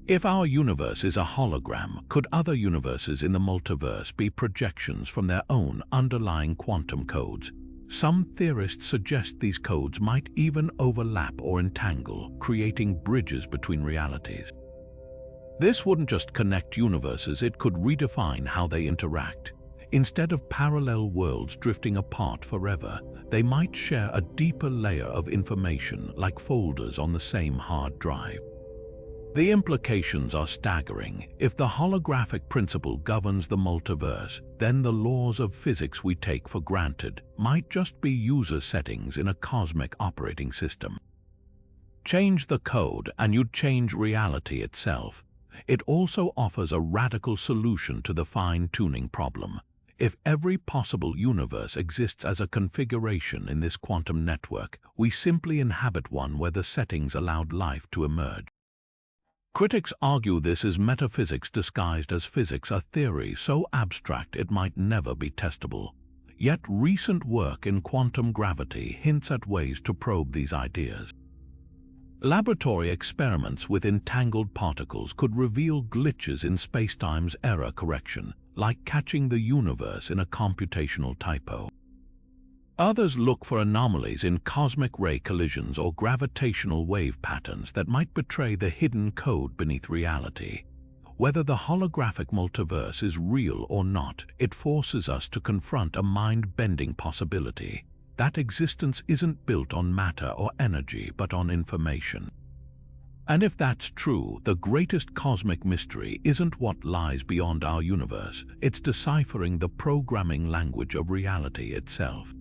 If our universe is a hologram, could other universes in the multiverse be projections from their own underlying quantum codes? Some theorists suggest these codes might even overlap or entangle, creating bridges between realities. This wouldn't just connect universes, it could redefine how they interact. Instead of parallel worlds drifting apart forever, they might share a deeper layer of information, like folders on the same hard drive. The implications are staggering. If the holographic principle governs the multiverse, then the laws of physics we take for granted might just be user settings in a cosmic operating system. Change the code and you'd change reality itself. It also offers a radical solution to the fine-tuning problem. If every possible universe exists as a configuration in this quantum network, we simply inhabit one where the settings allowed life to emerge. Critics argue this is metaphysics disguised as physics, a theory so abstract it might never be testable. Yet recent work in quantum gravity hints at ways to probe these ideas. Laboratory experiments with entangled particles could reveal glitches in spacetime's error correction, like catching the universe in a computational typo. Others look for anomalies in cosmic ray collisions or gravitational wave patterns that might betray the hidden code beneath reality. Whether the holographic multiverse is real or not, it forces us to confront a mind-bending possibility. That existence isn't built on matter or energy, but on information. And if that's true, the greatest cosmic mystery isn't what lies beyond our universe, it's deciphering the programming language of reality itself.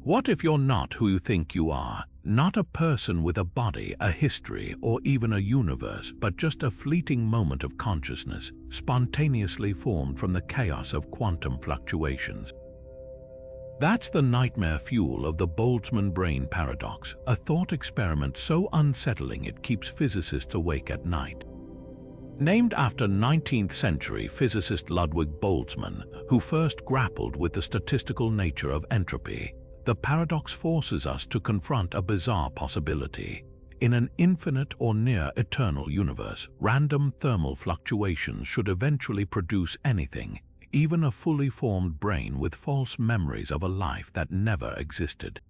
What if you're not who you think you are? Not a person with a body, a history, or even a universe, but just a fleeting moment of consciousness, spontaneously formed from the chaos of quantum fluctuations. That's the nightmare fuel of the Boltzmann-Brane paradox, a thought experiment so unsettling it keeps physicists awake at night. Named after 19th century physicist Ludwig Boltzmann, who first grappled with the statistical nature of entropy, the paradox forces us to confront a bizarre possibility. In an infinite or near-eternal universe, random thermal fluctuations should eventually produce anything, even a fully formed brain with false memories of a life that never existed.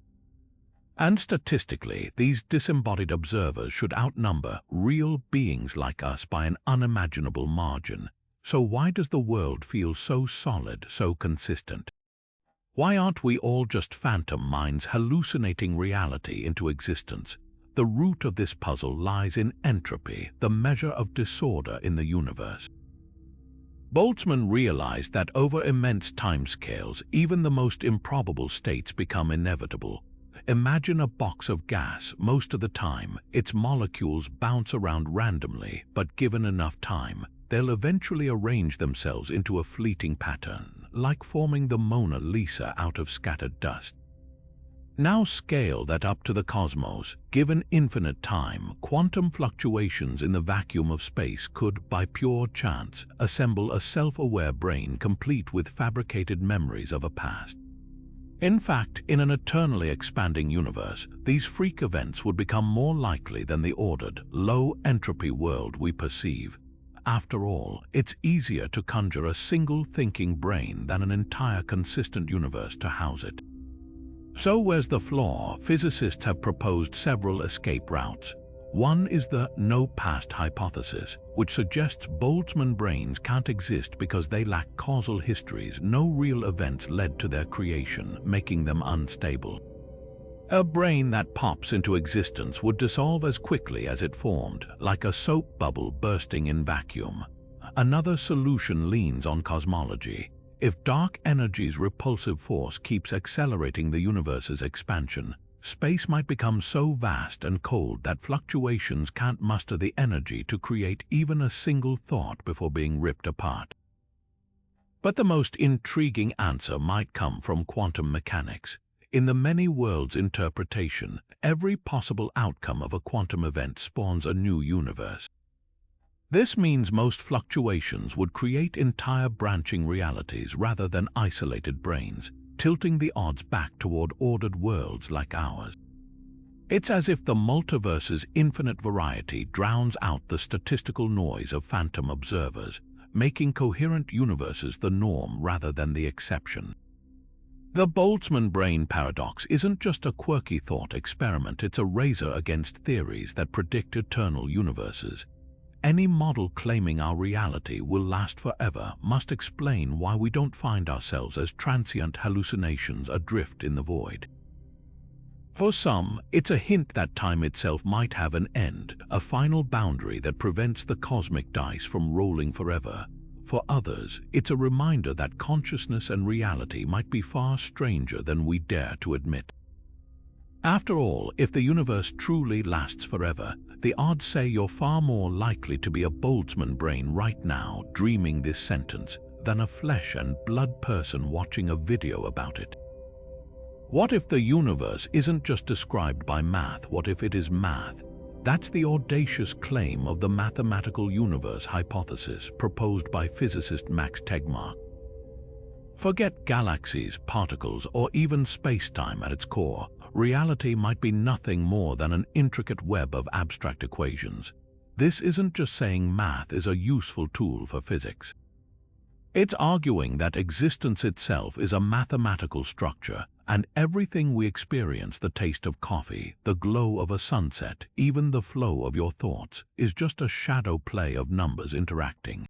And statistically, these disembodied observers should outnumber real beings like us by an unimaginable margin. So why does the world feel so solid, so consistent? Why aren't we all just phantom minds hallucinating reality into existence? The root of this puzzle lies in entropy, the measure of disorder in the universe. Boltzmann realized that over immense timescales, even the most improbable states become inevitable. Imagine a box of gas. Most of the time, its molecules bounce around randomly, but given enough time, they'll eventually arrange themselves into a fleeting pattern, like forming the Mona Lisa out of scattered dust. Now scale that up to the cosmos. Given infinite time, quantum fluctuations in the vacuum of space could, by pure chance, assemble a self-aware brain complete with fabricated memories of a past. In fact, in an eternally expanding universe, these freak events would become more likely than the ordered, low-entropy world we perceive. After all, it's easier to conjure a single thinking brain than an entire consistent universe to house it. So where's the flaw? Physicists have proposed several escape routes. One is the no-past hypothesis, which suggests Boltzmann brains can't exist because they lack causal histories. No real events led to their creation, making them unstable. A brain that pops into existence would dissolve as quickly as it formed, like a soap bubble bursting in vacuum. Another solution leans on cosmology. If dark energy's repulsive force keeps accelerating the universe's expansion, space might become so vast and cold that fluctuations can't muster the energy to create even a single thought before being ripped apart. But the most intriguing answer might come from quantum mechanics. In the many worlds interpretation, every possible outcome of a quantum event spawns a new universe. This means most fluctuations would create entire branching realities rather than isolated brains, tilting the odds back toward ordered worlds like ours. It's as if the multiverse's infinite variety drowns out the statistical noise of phantom observers, making coherent universes the norm rather than the exception. The Boltzmann-Brane paradox isn't just a quirky thought experiment, it's a razor against theories that predict eternal universes. Any model claiming our reality will last forever must explain why we don't find ourselves as transient hallucinations adrift in the void. For some, it's a hint that time itself might have an end, a final boundary that prevents the cosmic dice from rolling forever. For others, it's a reminder that consciousness and reality might be far stranger than we dare to admit. After all, if the universe truly lasts forever, the odds say you're far more likely to be a Boltzmann brain right now dreaming this sentence than a flesh and blood person watching a video about it. What if the universe isn't just described by math? What if it is math? That's the audacious claim of the mathematical universe hypothesis proposed by physicist Max Tegmark. Forget galaxies, particles, or even space-time at its core. Reality might be nothing more than an intricate web of abstract equations. This isn't just saying math is a useful tool for physics. It's arguing that existence itself is a mathematical structure, and everything we experience, the taste of coffee, the glow of a sunset, even the flow of your thoughts, is just a shadow play of numbers interacting.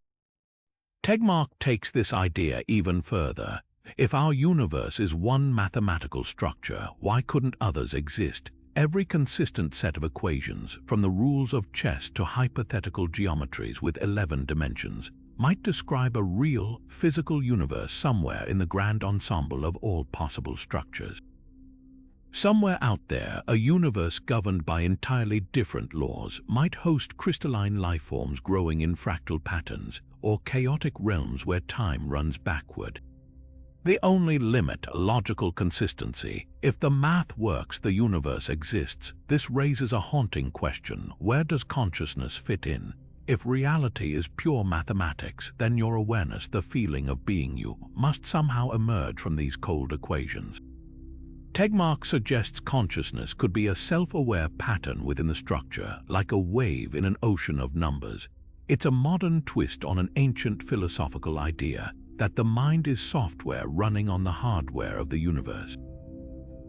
Tegmark takes this idea even further. If our universe is one mathematical structure, why couldn't others exist? every consistent set of equations, from the rules of chess to hypothetical geometries with 11 dimensions, might describe a real, physical universe somewhere in the grand ensemble of all possible structures. Somewhere out there, a universe governed by entirely different laws might host crystalline lifeforms growing in fractal patterns, or chaotic realms where time runs backward. The only limit, logical consistency. If the math works, the universe exists. This raises a haunting question: where does consciousness fit in? If reality is pure mathematics, then your awareness, the feeling of being you, must somehow emerge from these cold equations. Tegmark suggests consciousness could be a self-aware pattern within the structure, like a wave in an ocean of numbers. It's a modern twist on an ancient philosophical idea that the mind is software running on the hardware of the universe.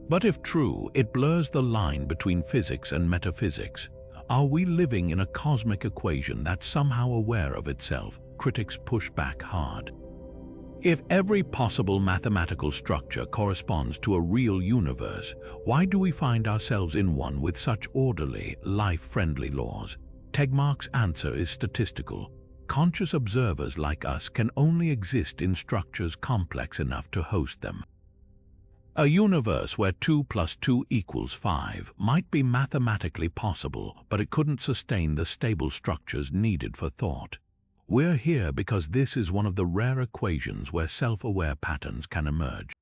But if true, it blurs the line between physics and metaphysics. Are we living in a cosmic equation that's somehow aware of itself? Critics push back hard. If every possible mathematical structure corresponds to a real universe, why do we find ourselves in one with such orderly, life-friendly laws? Tegmark's answer is statistical. Conscious observers like us can only exist in structures complex enough to host them. A universe where 2 + 2 = 5 might be mathematically possible, but it couldn't sustain the stable structures needed for thought. We're here because this is one of the rare equations where self-aware patterns can emerge.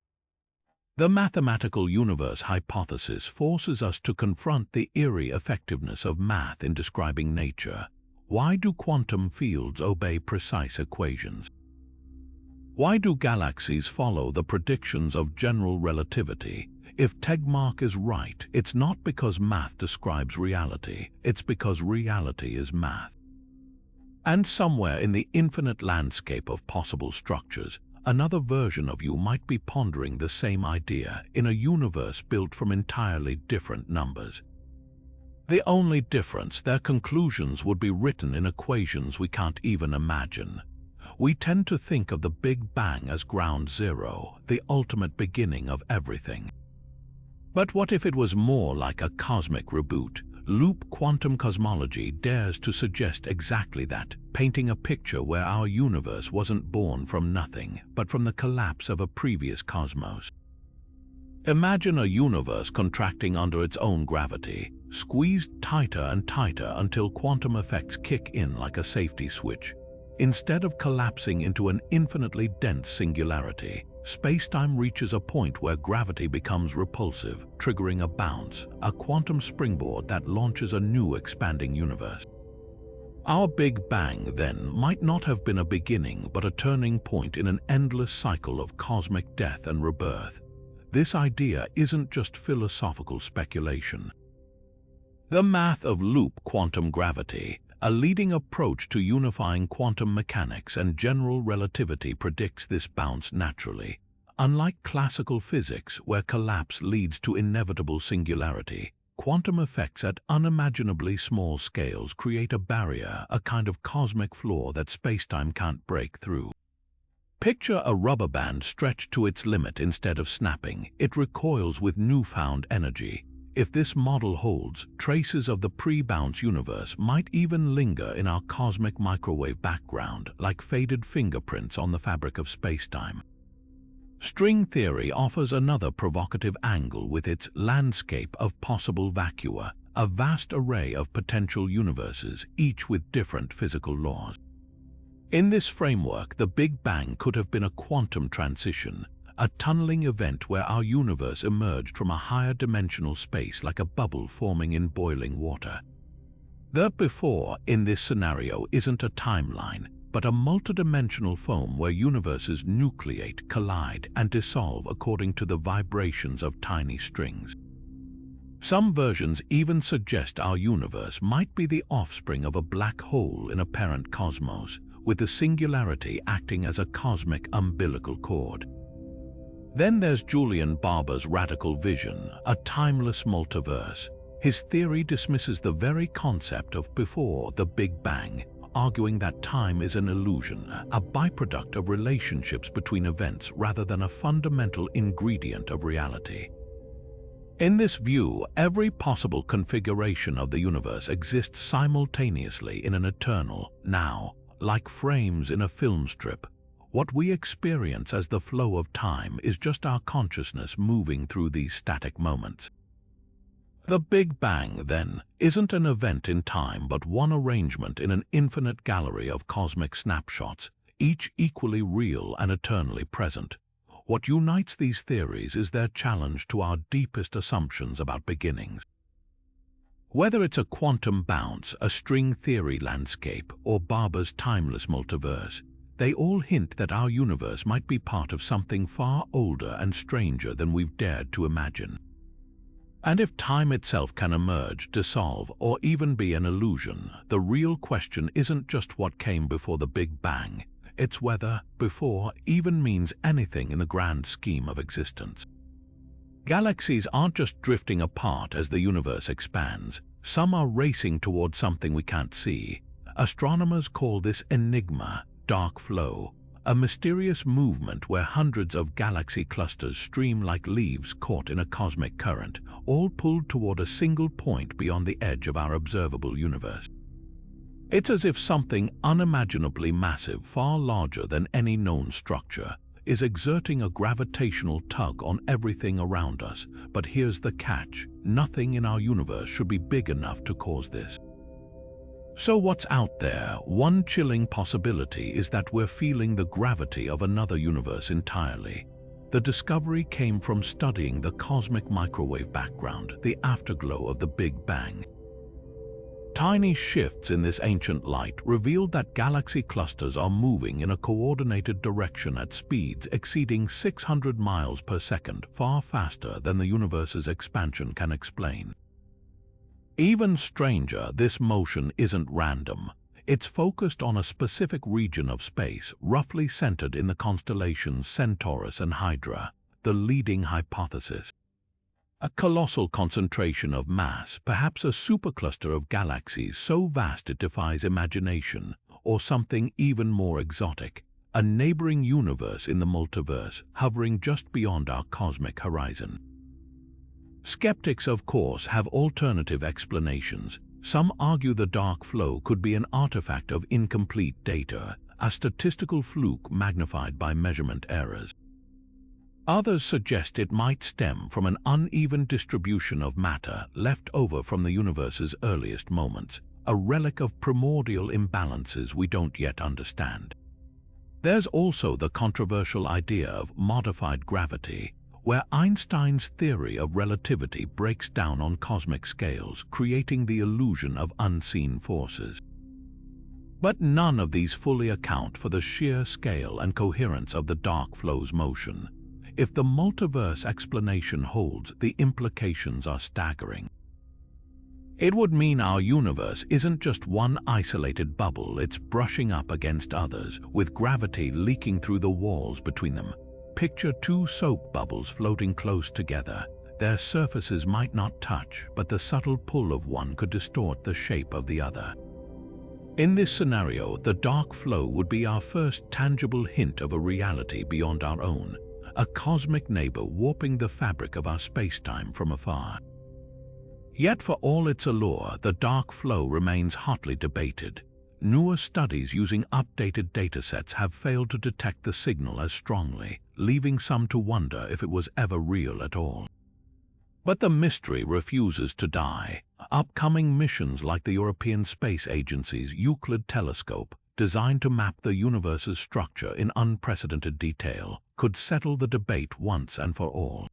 The mathematical universe hypothesis forces us to confront the eerie effectiveness of math in describing nature. Why do quantum fields obey precise equations? Why do galaxies follow the predictions of general relativity? If Tegmark is right, it's not because math describes reality, it's because reality is math. And somewhere in the infinite landscape of possible structures, another version of you might be pondering the same idea in a universe built from entirely different numbers. The only difference, their conclusions would be written in equations we can't even imagine. We tend to think of the Big Bang as ground zero, the ultimate beginning of everything. But what if it was more like a cosmic reboot? Loop quantum cosmology dares to suggest exactly that, painting a picture where our universe wasn't born from nothing, but from the collapse of a previous cosmos. Imagine a universe contracting under its own gravity, squeezed tighter and tighter until quantum effects kick in like a safety switch. Instead of collapsing into an infinitely dense singularity, space-time reaches a point where gravity becomes repulsive, triggering a bounce, a quantum springboard that launches a new expanding universe. Our Big Bang, then, might not have been a beginning but a turning point in an endless cycle of cosmic death and rebirth. This idea isn't just philosophical speculation. The math of loop quantum gravity, a leading approach to unifying quantum mechanics and general relativity, predicts this bounce naturally. Unlike classical physics, where collapse leads to inevitable singularity, quantum effects at unimaginably small scales create a barrier, a kind of cosmic floor that spacetime can't break through. Picture a rubber band stretched to its limit. Instead of snapping, it recoils with newfound energy. If this model holds, traces of the pre-bounce universe might even linger in our cosmic microwave background, like faded fingerprints on the fabric of spacetime. String theory offers another provocative angle with its landscape of possible vacua, a vast array of potential universes, each with different physical laws. In this framework, the Big Bang could have been a quantum transition, a tunneling event where our universe emerged from a higher dimensional space like a bubble forming in boiling water. The before in this scenario isn't a timeline, but a multidimensional foam where universes nucleate, collide, and dissolve according to the vibrations of tiny strings. Some versions even suggest our universe might be the offspring of a black hole in a parent cosmos, with the singularity acting as a cosmic umbilical cord. Then there's Julian Barber's radical vision, a timeless multiverse. His theory dismisses the very concept of before the Big Bang, arguing that time is an illusion, a byproduct of relationships between events rather than a fundamental ingredient of reality. In this view, every possible configuration of the universe exists simultaneously in an eternal now, like frames in a film strip. What we experience as the flow of time is just our consciousness moving through these static moments. The Big Bang, then, isn't an event in time but one arrangement in an infinite gallery of cosmic snapshots, each equally real and eternally present. What unites these theories is their challenge to our deepest assumptions about beginnings. Whether it's a quantum bounce, a string theory landscape, or Barber's timeless multiverse, they all hint that our universe might be part of something far older and stranger than we've dared to imagine. And if time itself can emerge, dissolve, or even be an illusion, the real question isn't just what came before the Big Bang. It's whether before even means anything in the grand scheme of existence. Galaxies aren't just drifting apart as the universe expands. Some are racing towards something we can't see. Astronomers call this enigma, dark flow, a mysterious movement where hundreds of galaxy clusters stream like leaves caught in a cosmic current, all pulled toward a single point beyond the edge of our observable universe. It's as if something unimaginably massive, far larger than any known structure, is exerting a gravitational tug on everything around us. But here's the catch: nothing in our universe should be big enough to cause this. So what's out there? One chilling possibility is that we're feeling the gravity of another universe entirely. The discovery came from studying the cosmic microwave background, the afterglow of the Big Bang. Tiny shifts in this ancient light revealed that galaxy clusters are moving in a coordinated direction at speeds exceeding 600 miles per second, far faster than the universe's expansion can explain. Even stranger, this motion isn't random. It's focused on a specific region of space, roughly centered in the constellations Centaurus and Hydra, the leading hypothesis. A colossal concentration of mass, perhaps a supercluster of galaxies so vast it defies imagination, or something even more exotic, a neighboring universe in the multiverse hovering just beyond our cosmic horizon. Skeptics, of course, have alternative explanations. Some argue the dark flow could be an artifact of incomplete data, a statistical fluke magnified by measurement errors. Others suggest it might stem from an uneven distribution of matter left over from the universe's earliest moments, a relic of primordial imbalances we don't yet understand. There's also the controversial idea of modified gravity, where Einstein's theory of relativity breaks down on cosmic scales, creating the illusion of unseen forces. But none of these fully account for the sheer scale and coherence of the dark flow's motion. If the multiverse explanation holds, the implications are staggering. It would mean our universe isn't just one isolated bubble, it's brushing up against others, with gravity leaking through the walls between them. Picture two soap bubbles floating close together. Their surfaces might not touch, but the subtle pull of one could distort the shape of the other. In this scenario, the dark flow would be our first tangible hint of a reality beyond our own, a cosmic neighbor warping the fabric of our space-time from afar. Yet for all its allure, the dark flow remains hotly debated. Newer studies using updated datasets have failed to detect the signal as strongly, leaving some to wonder if it was ever real at all. But the mystery refuses to die. Upcoming missions like the European Space Agency's Euclid telescope, designed to map the universe's structure in unprecedented detail, could settle the debate once and for all.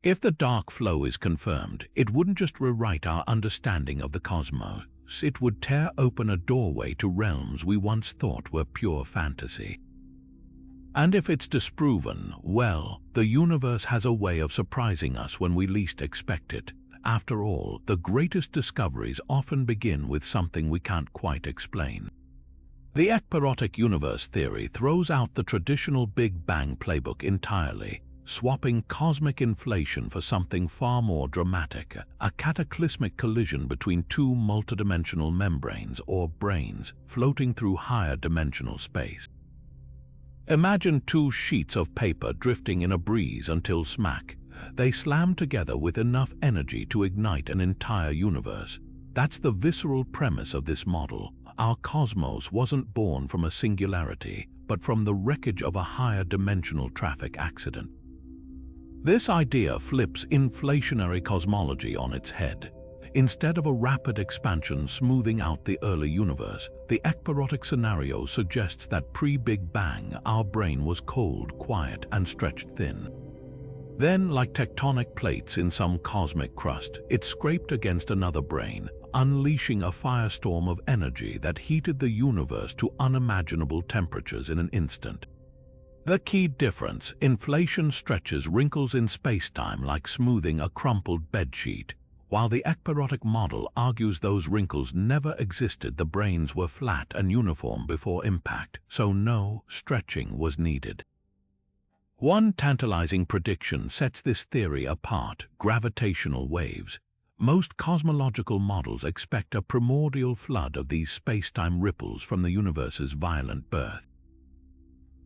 If the dark flow is confirmed, it wouldn't just rewrite our understanding of the cosmos, it would tear open a doorway to realms we once thought were pure fantasy. And if it's disproven, well, the universe has a way of surprising us when we least expect it. After all, the greatest discoveries often begin with something we can't quite explain. The ekpyrotic universe theory throws out the traditional Big Bang playbook entirely, swapping cosmic inflation for something far more dramatic, a cataclysmic collision between two multidimensional membranes, or branes, floating through higher dimensional space. Imagine two sheets of paper drifting in a breeze until smack. They slam together with enough energy to ignite an entire universe. That's the visceral premise of this model. Our cosmos wasn't born from a singularity, but from the wreckage of a higher dimensional traffic accident. This idea flips inflationary cosmology on its head. Instead of a rapid expansion smoothing out the early universe, the ekpyrotic scenario suggests that pre-Big Bang our brane was cold, quiet, and stretched thin. Then, like tectonic plates in some cosmic crust, it scraped against another brane, unleashing a firestorm of energy that heated the universe to unimaginable temperatures in an instant. The key difference: inflation stretches wrinkles in spacetime like smoothing a crumpled bedsheet, while the ekpyrotic model argues those wrinkles never existed. The branes were flat and uniform before impact, so no stretching was needed. One tantalizing prediction sets this theory apart: gravitational waves. Most cosmological models expect a primordial flood of these spacetime ripples from the universe's violent birth.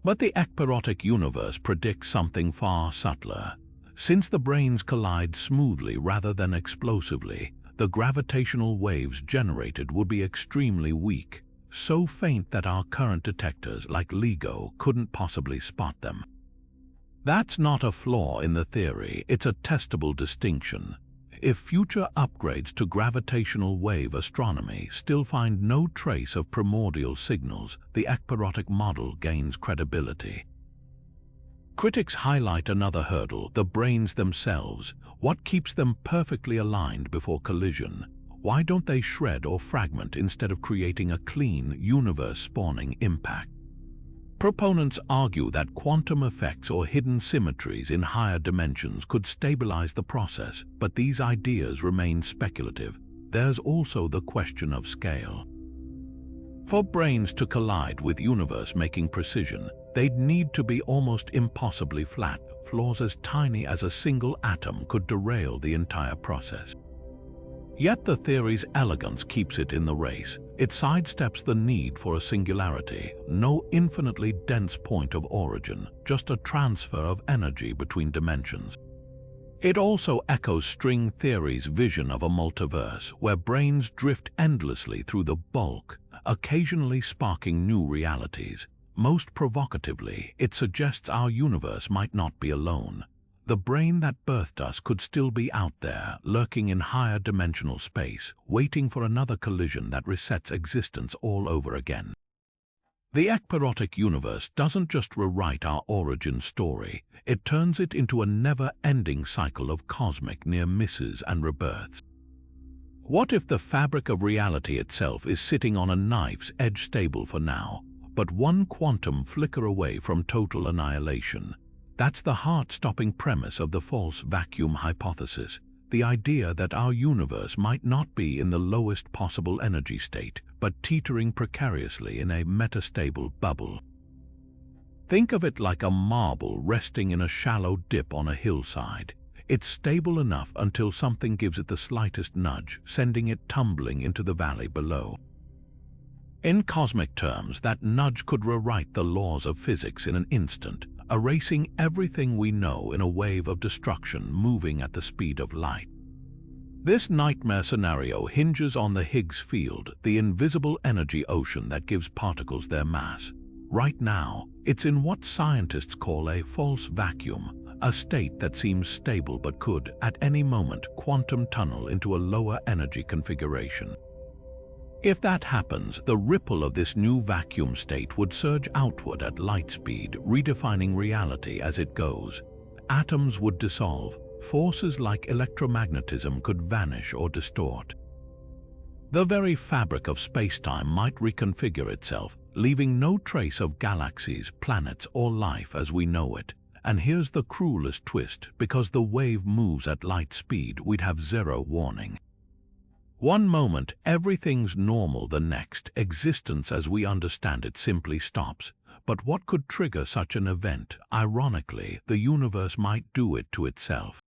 But the ekpyrotic universe predicts something far subtler. Since the branes collide smoothly rather than explosively, the gravitational waves generated would be extremely weak, so faint that our current detectors like LIGO couldn't possibly spot them. That's not a flaw in the theory, it's a testable distinction. If future upgrades to gravitational wave astronomy still find no trace of primordial signals, the ekpyrotic model gains credibility. Critics highlight another hurdle: the branes themselves. What keeps them perfectly aligned before collision? Why don't they shred or fragment instead of creating a clean, universe-spawning impact? Proponents argue that quantum effects or hidden symmetries in higher dimensions could stabilize the process, but these ideas remain speculative. There's also the question of scale. For branes to collide with universe-making precision, they'd need to be almost impossibly flat. Flaws as tiny as a single atom could derail the entire process. Yet the theory's elegance keeps it in the race. It sidesteps the need for a singularity, no infinitely dense point of origin, just a transfer of energy between dimensions. It also echoes string theory's vision of a multiverse, where branes drift endlessly through the bulk, occasionally sparking new realities. Most provocatively, it suggests our universe might not be alone. The brane that birthed us could still be out there, lurking in higher dimensional space, waiting for another collision that resets existence all over again. The ekpyrotic universe doesn't just rewrite our origin story, it turns it into a never-ending cycle of cosmic near misses and rebirths. What if the fabric of reality itself is sitting on a knife's edge, stable for now, but one quantum flicker away from total annihilation? That's the heart-stopping premise of the false vacuum hypothesis, the idea that our universe might not be in the lowest possible energy state, but teetering precariously in a metastable bubble. Think of it like a marble resting in a shallow dip on a hillside. It's stable enough until something gives it the slightest nudge, sending it tumbling into the valley below. In cosmic terms, that nudge could rewrite the laws of physics in an instant, erasing everything we know in a wave of destruction moving at the speed of light. This nightmare scenario hinges on the Higgs field, the invisible energy ocean that gives particles their mass. Right now, it's in what scientists call a false vacuum, a state that seems stable but could, at any moment, quantum tunnel into a lower energy configuration. If that happens, the ripple of this new vacuum state would surge outward at light speed, redefining reality as it goes. Atoms would dissolve, forces like electromagnetism could vanish or distort. The very fabric of spacetime might reconfigure itself, leaving no trace of galaxies, planets, or life as we know it. And here's the cruelest twist: because the wave moves at light speed, we'd have zero warning. One moment, everything's normal; the next, existence as we understand it simply stops. But what could trigger such an event? Ironically, the universe might do it to itself.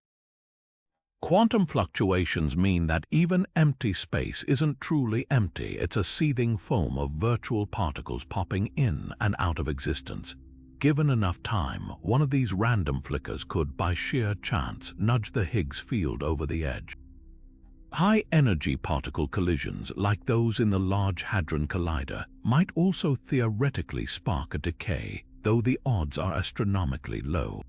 Quantum fluctuations mean that even empty space isn't truly empty. It's a seething foam of virtual particles popping in and out of existence. given enough time, one of these random flickers could, by sheer chance, nudge the Higgs field over the edge. High-energy particle collisions, like those in the Large Hadron Collider, might also theoretically spark a decay, though the odds are astronomically low.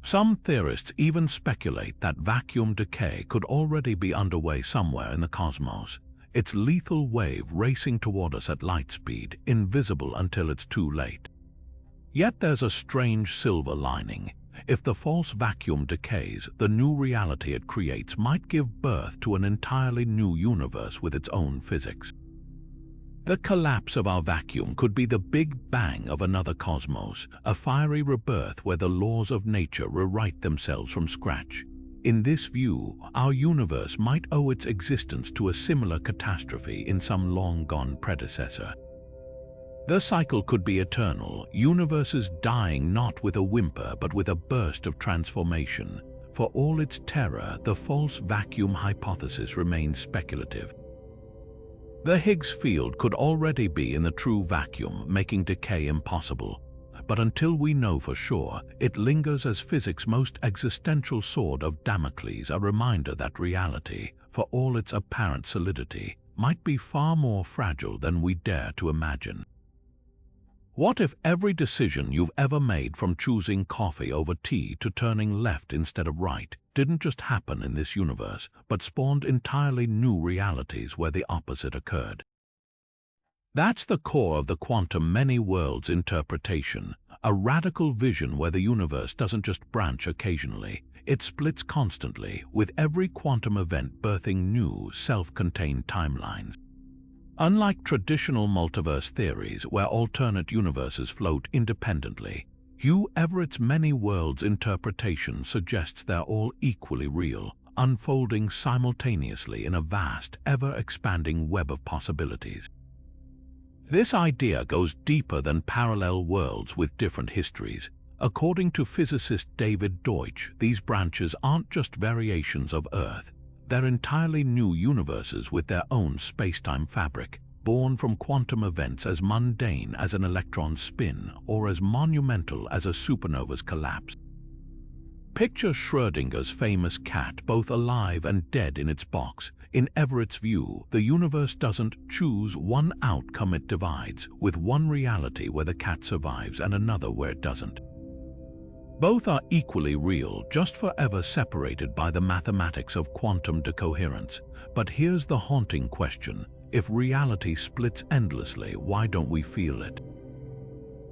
Some theorists even speculate that vacuum decay could already be underway somewhere in the cosmos, its lethal wave racing toward us at light speed, invisible until it's too late. Yet there's a strange silver lining. If the false vacuum decays, the new reality it creates might give birth to an entirely new universe with its own physics. The collapse of our vacuum could be the big bang of another cosmos, a fiery rebirth where the laws of nature rewrite themselves from scratch. In this view, our universe might owe its existence to a similar catastrophe in some long-gone predecessor. The cycle could be eternal, universes dying not with a whimper but with a burst of transformation. For all its terror, the false vacuum hypothesis remains speculative. The Higgs field could already be in the true vacuum, making decay impossible. But until we know for sure, it lingers as physics' most existential sword of Damocles, a reminder that reality, for all its apparent solidity, might be far more fragile than we dare to imagine. What if every decision you've ever made, from choosing coffee over tea to turning left instead of right, didn't just happen in this universe, but spawned entirely new realities where the opposite occurred? That's the core of the quantum many-worlds interpretation, a radical vision where the universe doesn't just branch occasionally, it splits constantly, with every quantum event birthing new, self-contained timelines. Unlike traditional multiverse theories where alternate universes float independently, Hugh Everett's many-worlds interpretation suggests they're all equally real, unfolding simultaneously in a vast, ever-expanding web of possibilities. This idea goes deeper than parallel worlds with different histories. According to physicist David Deutsch, these branches aren't just variations of Earth. They're entirely new universes with their own space-time fabric, born from quantum events as mundane as an electron's spin or as monumental as a supernova's collapse. Picture Schrödinger's famous cat, both alive and dead in its box. In Everett's view, the universe doesn't choose one outcome, it divides, with one reality where the cat survives and another where it doesn't. Both are equally real, just forever separated by the mathematics of quantum decoherence. But here's the haunting question. If reality splits endlessly, why don't we feel it?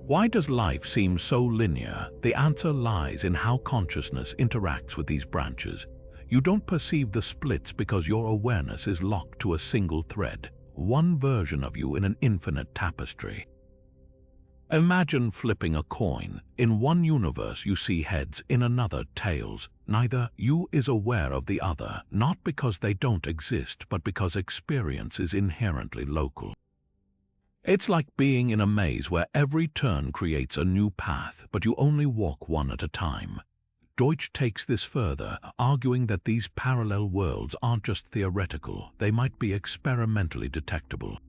Why does life seem so linear? The answer lies in how consciousness interacts with these branches. You don't perceive the splits because your awareness is locked to a single thread, one version of you in an infinite tapestry. Imagine flipping a coin. In one universe you see heads, in another tails. Neither you is aware of the other, not because they don't exist, but because experience is inherently local. It's like being in a maze where every turn creates a new path, but you only walk one at a time. Deutsch takes this further, arguing that these parallel worlds aren't just theoretical, they might be experimentally detectable.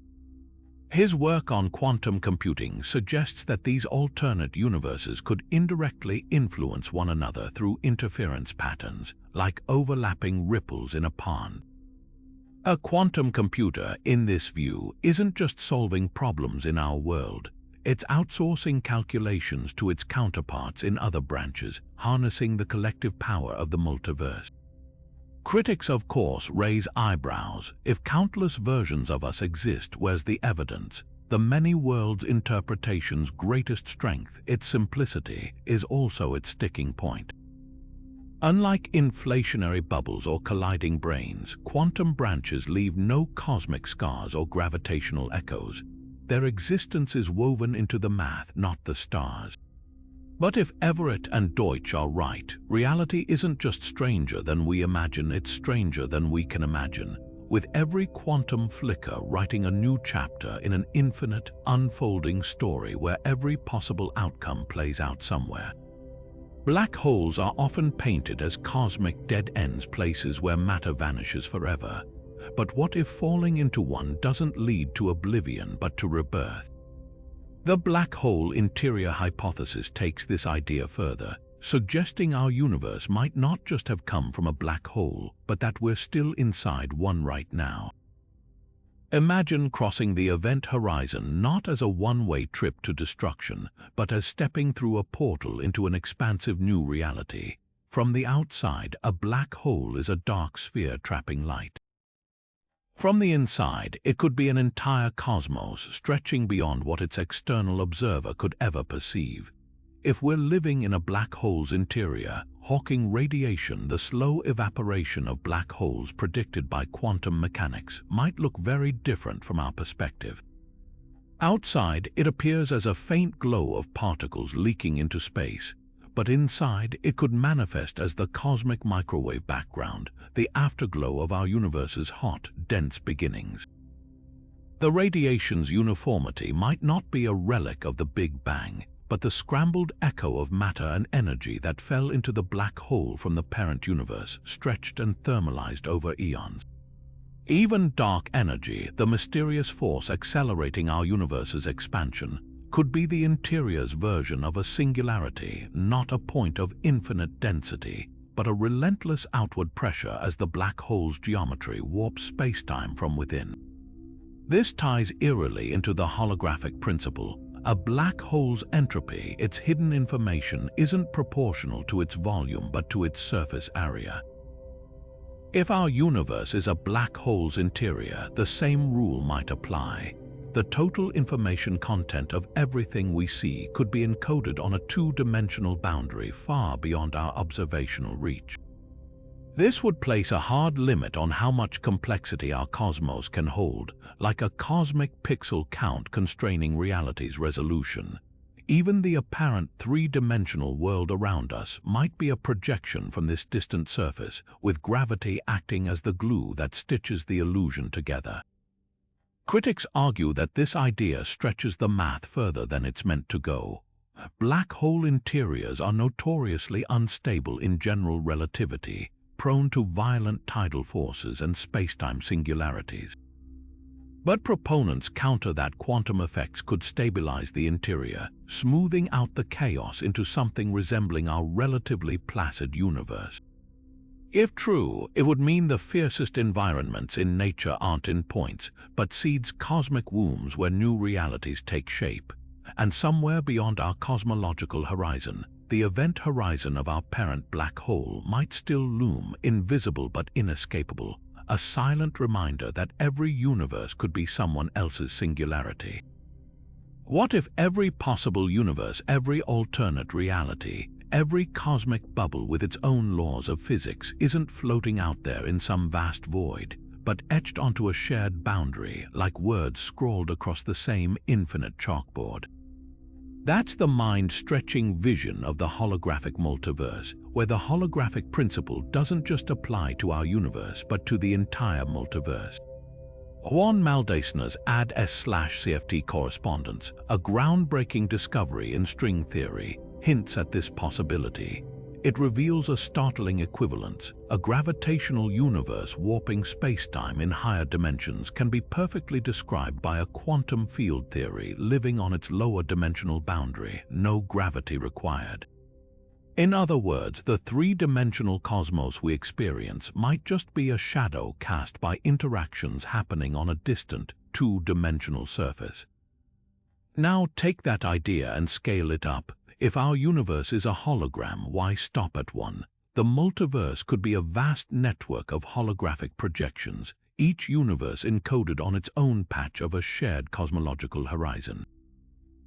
His work on quantum computing suggests that these alternate universes could indirectly influence one another through interference patterns, like overlapping ripples in a pond. A quantum computer, in this view, isn't just solving problems in our world. It's outsourcing calculations to its counterparts in other branches, harnessing the collective power of the multiverse. Critics, of course, raise eyebrows. If countless versions of us exist, where's the evidence? The many worlds interpretation's greatest strength, its simplicity, is also its sticking point. Unlike inflationary bubbles or colliding brains, quantum branches leave no cosmic scars or gravitational echoes. Their existence is woven into the math, not the stars. But if Everett and Deutsch are right, reality isn't just stranger than we imagine, it's stranger than we can imagine, with every quantum flicker writing a new chapter in an infinite, unfolding story where every possible outcome plays out somewhere. Black holes are often painted as cosmic dead ends, places where matter vanishes forever. But what if falling into one doesn't lead to oblivion but to rebirth? The black hole interior hypothesis takes this idea further, suggesting our universe might not just have come from a black hole, but that we're still inside one right now. Imagine crossing the event horizon not as a one-way trip to destruction, but as stepping through a portal into an expansive new reality. From the outside, a black hole is a dark sphere trapping light. From the inside, it could be an entire cosmos stretching beyond what its external observer could ever perceive. If we're living in a black hole's interior, hawking radiation, the slow evaporation of black holes predicted by quantum mechanics might look very different from our perspective. Outside, it appears as a faint glow of particles leaking into space, but inside it could manifest as the cosmic microwave background, the afterglow of our universe's hot, dense beginnings. The radiation's uniformity might not be a relic of the Big Bang, but the scrambled echo of matter and energy that fell into the black hole from the parent universe, stretched and thermalized over eons. Even dark energy, the mysterious force accelerating our universe's expansion, could be the interior's version of a singularity, not a point of infinite density, but a relentless outward pressure as the black hole's geometry warps spacetime from within. This ties eerily into the holographic principle. A black hole's entropy, its hidden information, isn't proportional to its volume but to its surface area. If our universe is a black hole's interior, the same rule might apply. The total information content of everything we see could be encoded on a two-dimensional boundary far beyond our observational reach. This would place a hard limit on how much complexity our cosmos can hold, like a cosmic pixel count constraining reality's resolution. Even the apparent three-dimensional world around us might be a projection from this distant surface, with gravity acting as the glue that stitches the illusion together. Critics argue that this idea stretches the math further than it's meant to go. Black hole interiors are notoriously unstable in general relativity, prone to violent tidal forces and spacetime singularities. But proponents counter that quantum effects could stabilize the interior, smoothing out the chaos into something resembling our relatively placid universe. If true, it would mean the fiercest environments in nature aren't in points, but seeds cosmic wombs where new realities take shape. And somewhere beyond our cosmological horizon, the event horizon of our parent black hole might still loom, invisible but inescapable, a silent reminder that every universe could be someone else's singularity. What if every possible universe, every alternate reality, every cosmic bubble with its own laws of physics isn't floating out there in some vast void, but etched onto a shared boundary like words scrawled across the same infinite chalkboard? That's the mind-stretching vision of the holographic multiverse, where the holographic principle doesn't just apply to our universe but to the entire multiverse. Juan Maldacena's AD/CFT correspondence, a groundbreaking discovery in string theory, hints at this possibility. It reveals a startling equivalence. A gravitational universe warping spacetime in higher dimensions can be perfectly described by a quantum field theory living on its lower dimensional boundary, no gravity required. In other words, the three-dimensional cosmos we experience might just be a shadow cast by interactions happening on a distant, two-dimensional surface. Now take that idea and scale it up. If our universe is a hologram, why stop at one? The multiverse could be a vast network of holographic projections, each universe encoded on its own patch of a shared cosmological horizon.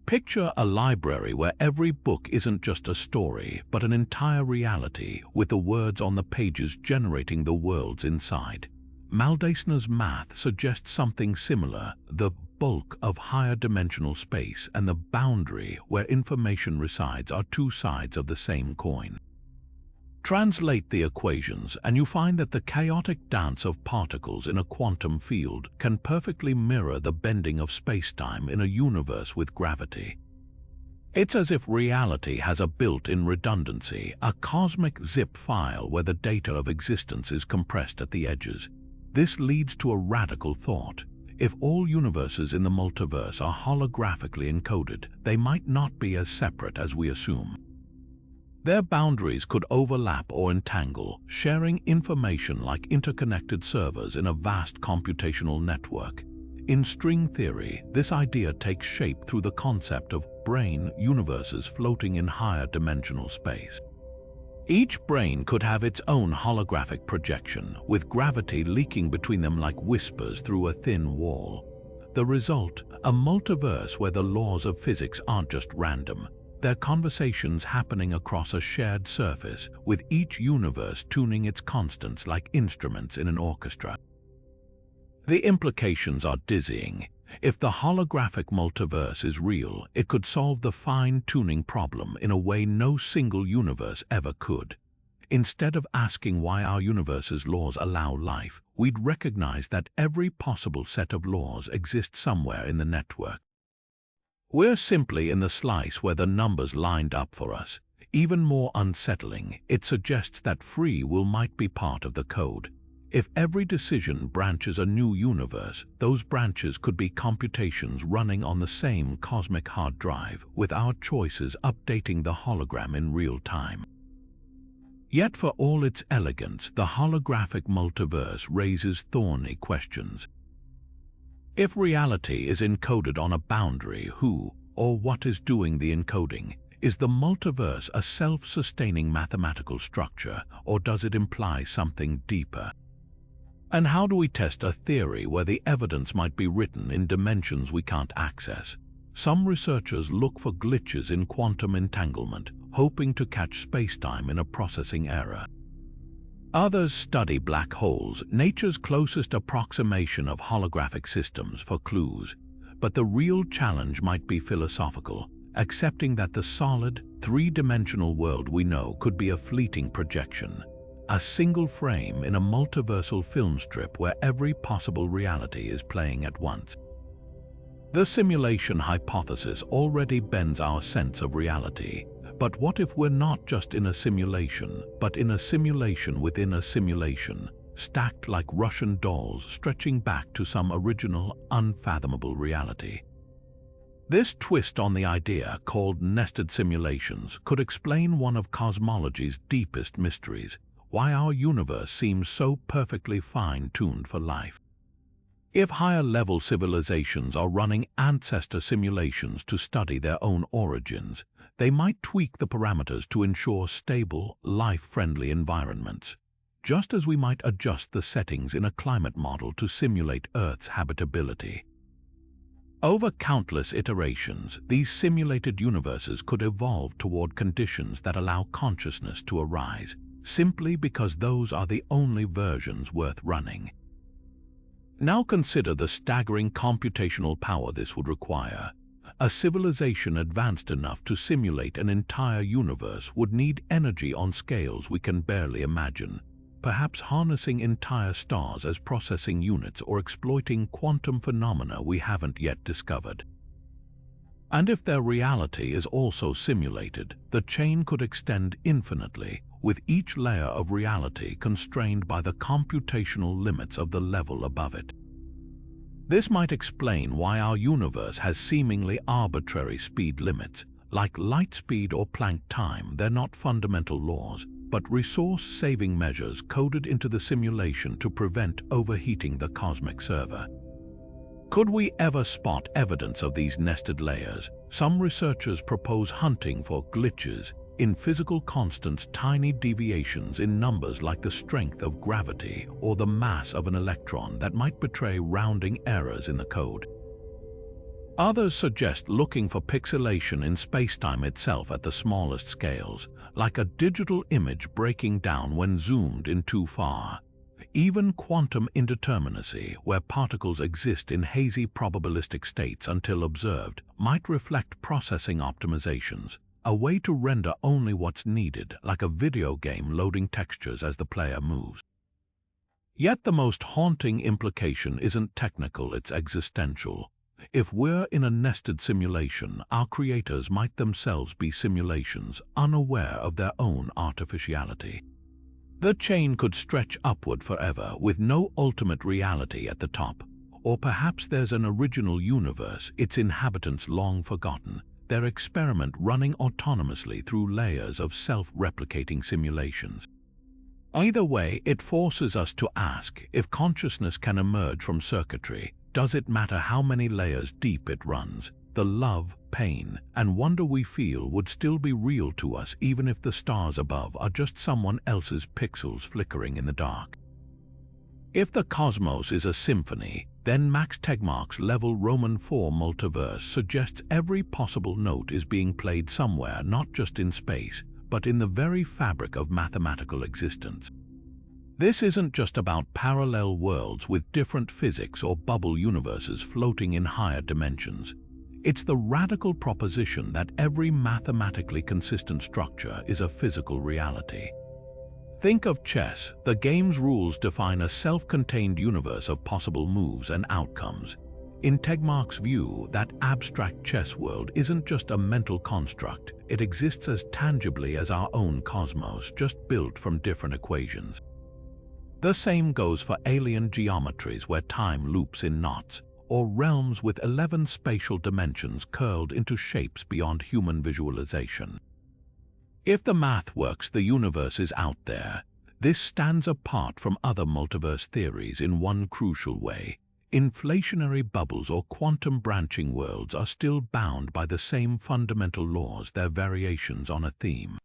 Picture a library where every book isn't just a story, but an entire reality, with the words on the pages generating the worlds inside. Maldacena's math suggests something similar. The bulk of higher dimensional space and the boundary where information resides are two sides of the same coin. Translate the equations and you find that the chaotic dance of particles in a quantum field can perfectly mirror the bending of spacetime in a universe with gravity. It's as if reality has a built-in redundancy, a cosmic zip file where the data of existence is compressed at the edges. This leads to a radical thought. If all universes in the multiverse are holographically encoded, they might not be as separate as we assume. Their boundaries could overlap or entangle, sharing information like interconnected servers in a vast computational network. In string theory, this idea takes shape through the concept of brane universes floating in higher dimensional space. Each brane could have its own holographic projection, with gravity leaking between them like whispers through a thin wall. The result, a multiverse where the laws of physics aren't just random. They're conversations happening across a shared surface, with each universe tuning its constants like instruments in an orchestra. The implications are dizzying. If the holographic multiverse is real, it could solve the fine-tuning problem in a way no single universe ever could. Instead of asking why our universe's laws allow life, we'd recognize that every possible set of laws exists somewhere in the network. We're simply in the slice where the numbers lined up for us. Even more unsettling, it suggests that free will might be part of the code. If every decision branches a new universe, those branches could be computations running on the same cosmic hard drive, with our choices updating the hologram in real time. Yet for all its elegance, the holographic multiverse raises thorny questions. If reality is encoded on a boundary, who or what is doing the encoding? Is the multiverse a self-sustaining mathematical structure, or does it imply something deeper? And how do we test a theory where the evidence might be written in dimensions we can't access? Some researchers look for glitches in quantum entanglement, hoping to catch spacetime in a processing error. Others study black holes, nature's closest approximation of holographic systems, for clues. But the real challenge might be philosophical, accepting that the solid, three-dimensional world we know could be a fleeting projection. A single frame in a multiversal film strip where every possible reality is playing at once. The simulation hypothesis already bends our sense of reality. But what if we're not just in a simulation, but in a simulation within a simulation, stacked like Russian dolls stretching back to some original, unfathomable reality? This twist on the idea, called nested simulations, could explain one of cosmology's deepest mysteries: why our universe seems so perfectly fine-tuned for life. If higher-level civilizations are running ancestor simulations to study their own origins, they might tweak the parameters to ensure stable, life-friendly environments, just as we might adjust the settings in a climate model to simulate Earth's habitability. Over countless iterations, these simulated universes could evolve toward conditions that allow consciousness to arise, simply because those are the only versions worth running. Now consider the staggering computational power this would require. A civilization advanced enough to simulate an entire universe would need energy on scales we can barely imagine, perhaps harnessing entire stars as processing units or exploiting quantum phenomena we haven't yet discovered. And if their reality is also simulated, the chain could extend infinitely, with each layer of reality constrained by the computational limits of the level above it. This might explain why our universe has seemingly arbitrary speed limits. Like light speed or Planck time, they're not fundamental laws, but resource-saving measures coded into the simulation to prevent overheating the cosmic server. Could we ever spot evidence of these nested layers? Some researchers propose hunting for glitches in physical constants, tiny deviations in numbers like the strength of gravity or the mass of an electron that might betray rounding errors in the code. Others suggest looking for pixelation in spacetime itself at the smallest scales, like a digital image breaking down when zoomed in too far. Even quantum indeterminacy, where particles exist in hazy probabilistic states until observed, might reflect processing optimizations, a way to render only what's needed, like a video game loading textures as the player moves. Yet the most haunting implication isn't technical, it's existential. If we're in a nested simulation, our creators might themselves be simulations, unaware of their own artificiality. The chain could stretch upward forever, with no ultimate reality at the top. Or perhaps there's an original universe, its inhabitants long forgotten, their experiment running autonomously through layers of self-replicating simulations. Either way, it forces us to ask, if consciousness can emerge from circuitry, does it matter how many layers deep it runs? The love, pain, and wonder we feel would still be real to us even if the stars above are just someone else's pixels flickering in the dark. If the cosmos is a symphony, then Max Tegmark's level Roman IV multiverse suggests every possible note is being played somewhere, not just in space, but in the very fabric of mathematical existence. This isn't just about parallel worlds with different physics or bubble universes floating in higher dimensions. It's the radical proposition that every mathematically consistent structure is a physical reality. Think of chess. The game's rules define a self-contained universe of possible moves and outcomes. In Tegmark's view, that abstract chess world isn't just a mental construct. It exists as tangibly as our own cosmos, just built from different equations. The same goes for alien geometries where time loops in knots, or realms with 11 spatial dimensions curled into shapes beyond human visualization. If the math works, the universe is out there. This stands apart from other multiverse theories in one crucial way. Inflationary bubbles or quantum branching worlds are still bound by the same fundamental laws, their variations on a theme.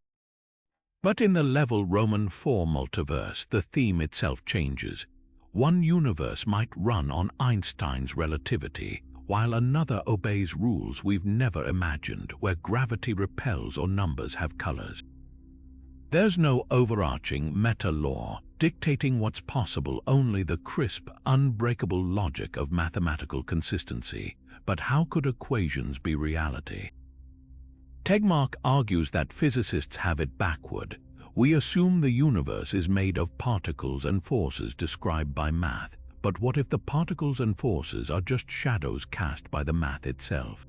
But in the level Roman IV multiverse, the theme itself changes. One universe might run on Einstein's relativity, while another obeys rules we've never imagined, where gravity repels or numbers have colors. There's no overarching meta-law dictating what's possible, only the crisp, unbreakable logic of mathematical consistency. But how could equations be reality? Tegmark argues that physicists have it backward. We assume the universe is made of particles and forces described by math. But what if the particles and forces are just shadows cast by the math itself?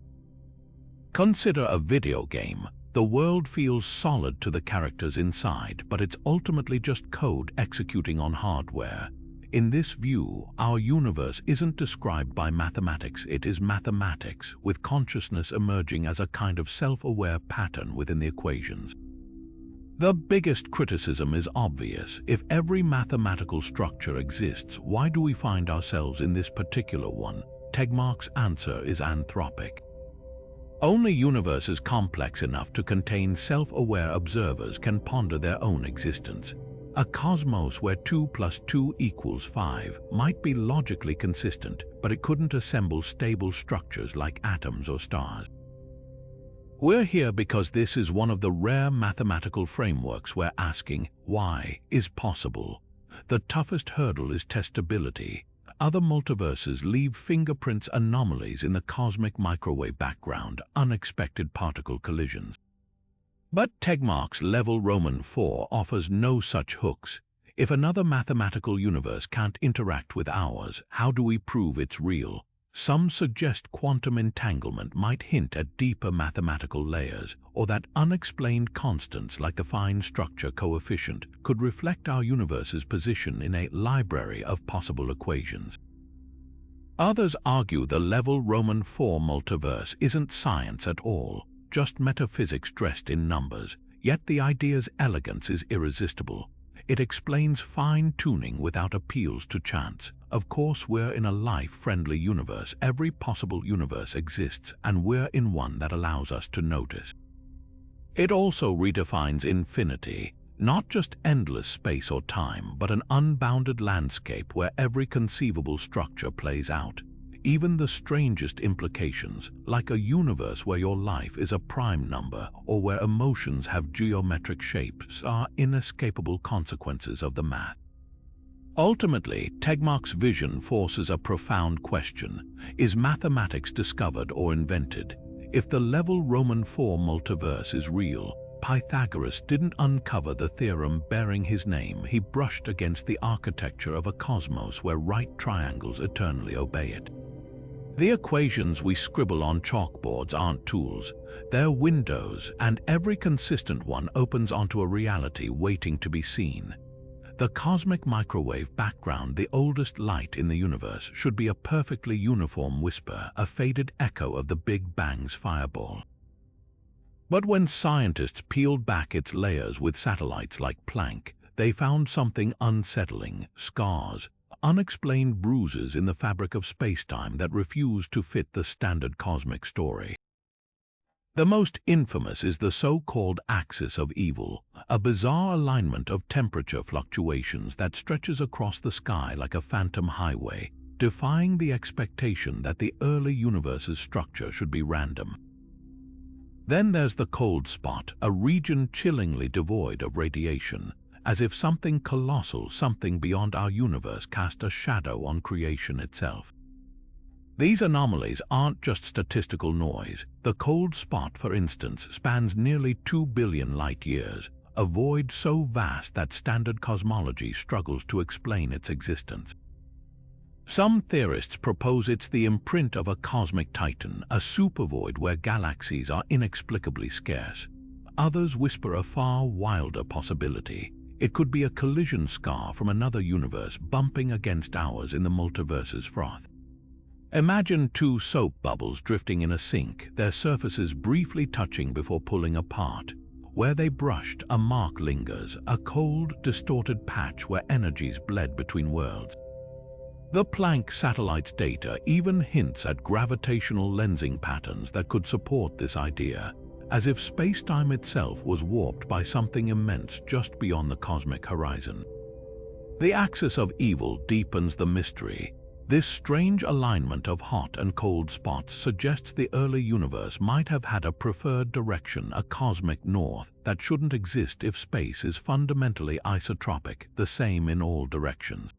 Consider a video game. The world feels solid to the characters inside, but it's ultimately just code executing on hardware. In this view, our universe isn't described by mathematics, it is mathematics, with consciousness emerging as a kind of self-aware pattern within the equations. The biggest criticism is obvious. If every mathematical structure exists, why do we find ourselves in this particular one? Tegmark's answer is anthropic. Only universes complex enough to contain self-aware observers can ponder their own existence. A cosmos where 2 + 2 = 5 might be logically consistent, but it couldn't assemble stable structures like atoms or stars. We're here because this is one of the rare mathematical frameworks where asking why is possible. The toughest hurdle is testability. Other multiverses leave fingerprints, anomalies in the cosmic microwave background, unexpected particle collisions. But Tegmark's level Roman IV offers no such hooks. If another mathematical universe can't interact with ours, how do we prove it's real? Some suggest quantum entanglement might hint at deeper mathematical layers, or that unexplained constants like the fine structure coefficient could reflect our universe's position in a library of possible equations. Others argue the level Roman IV multiverse isn't science at all, just metaphysics dressed in numbers, yet the idea's elegance is irresistible. It explains fine-tuning without appeals to chance. Of course, we're in a life-friendly universe. Every possible universe exists, and we're in one that allows us to notice. It also redefines infinity, not just endless space or time, but an unbounded landscape where every conceivable structure plays out. Even the strangest implications, like a universe where your life is a prime number or where emotions have geometric shapes, are inescapable consequences of the math. Ultimately, Tegmark's vision forces a profound question. Is mathematics discovered or invented? If the level Roman IV multiverse is real, Pythagoras didn't uncover the theorem bearing his name. He brushed against the architecture of a cosmos where right triangles eternally obey it. The equations we scribble on chalkboards aren't tools, they're windows, and every consistent one opens onto a reality waiting to be seen. The cosmic microwave background, the oldest light in the universe, should be a perfectly uniform whisper, a faded echo of the Big Bang's fireball. But when scientists peeled back its layers with satellites like Planck, they found something unsettling: scars, unexplained bruises in the fabric of spacetime that refused to fit the standard cosmic story. The most infamous is the so-called axis of evil, a bizarre alignment of temperature fluctuations that stretches across the sky like a phantom highway, defying the expectation that the early universe's structure should be random. Then there's the cold spot, a region chillingly devoid of radiation, as if something colossal, something beyond our universe, cast a shadow on creation itself. These anomalies aren't just statistical noise. The cold spot, for instance, spans nearly 2 billion light-years, a void so vast that standard cosmology struggles to explain its existence. Some theorists propose it's the imprint of a cosmic titan, a supervoid where galaxies are inexplicably scarce. Others whisper a far wilder possibility. It could be a collision scar from another universe bumping against ours in the multiverse's froth. Imagine two soap bubbles drifting in a sink, their surfaces briefly touching before pulling apart. Where they brushed, a mark lingers, a cold, distorted patch where energies bled between worlds. The Planck satellite's data even hints at gravitational lensing patterns that could support this idea, as if space-time itself was warped by something immense just beyond the cosmic horizon. The axis of evil deepens the mystery. This strange alignment of hot and cold spots suggests the early universe might have had a preferred direction, a cosmic north, that shouldn't exist if space is fundamentally isotropic, the same in all directions.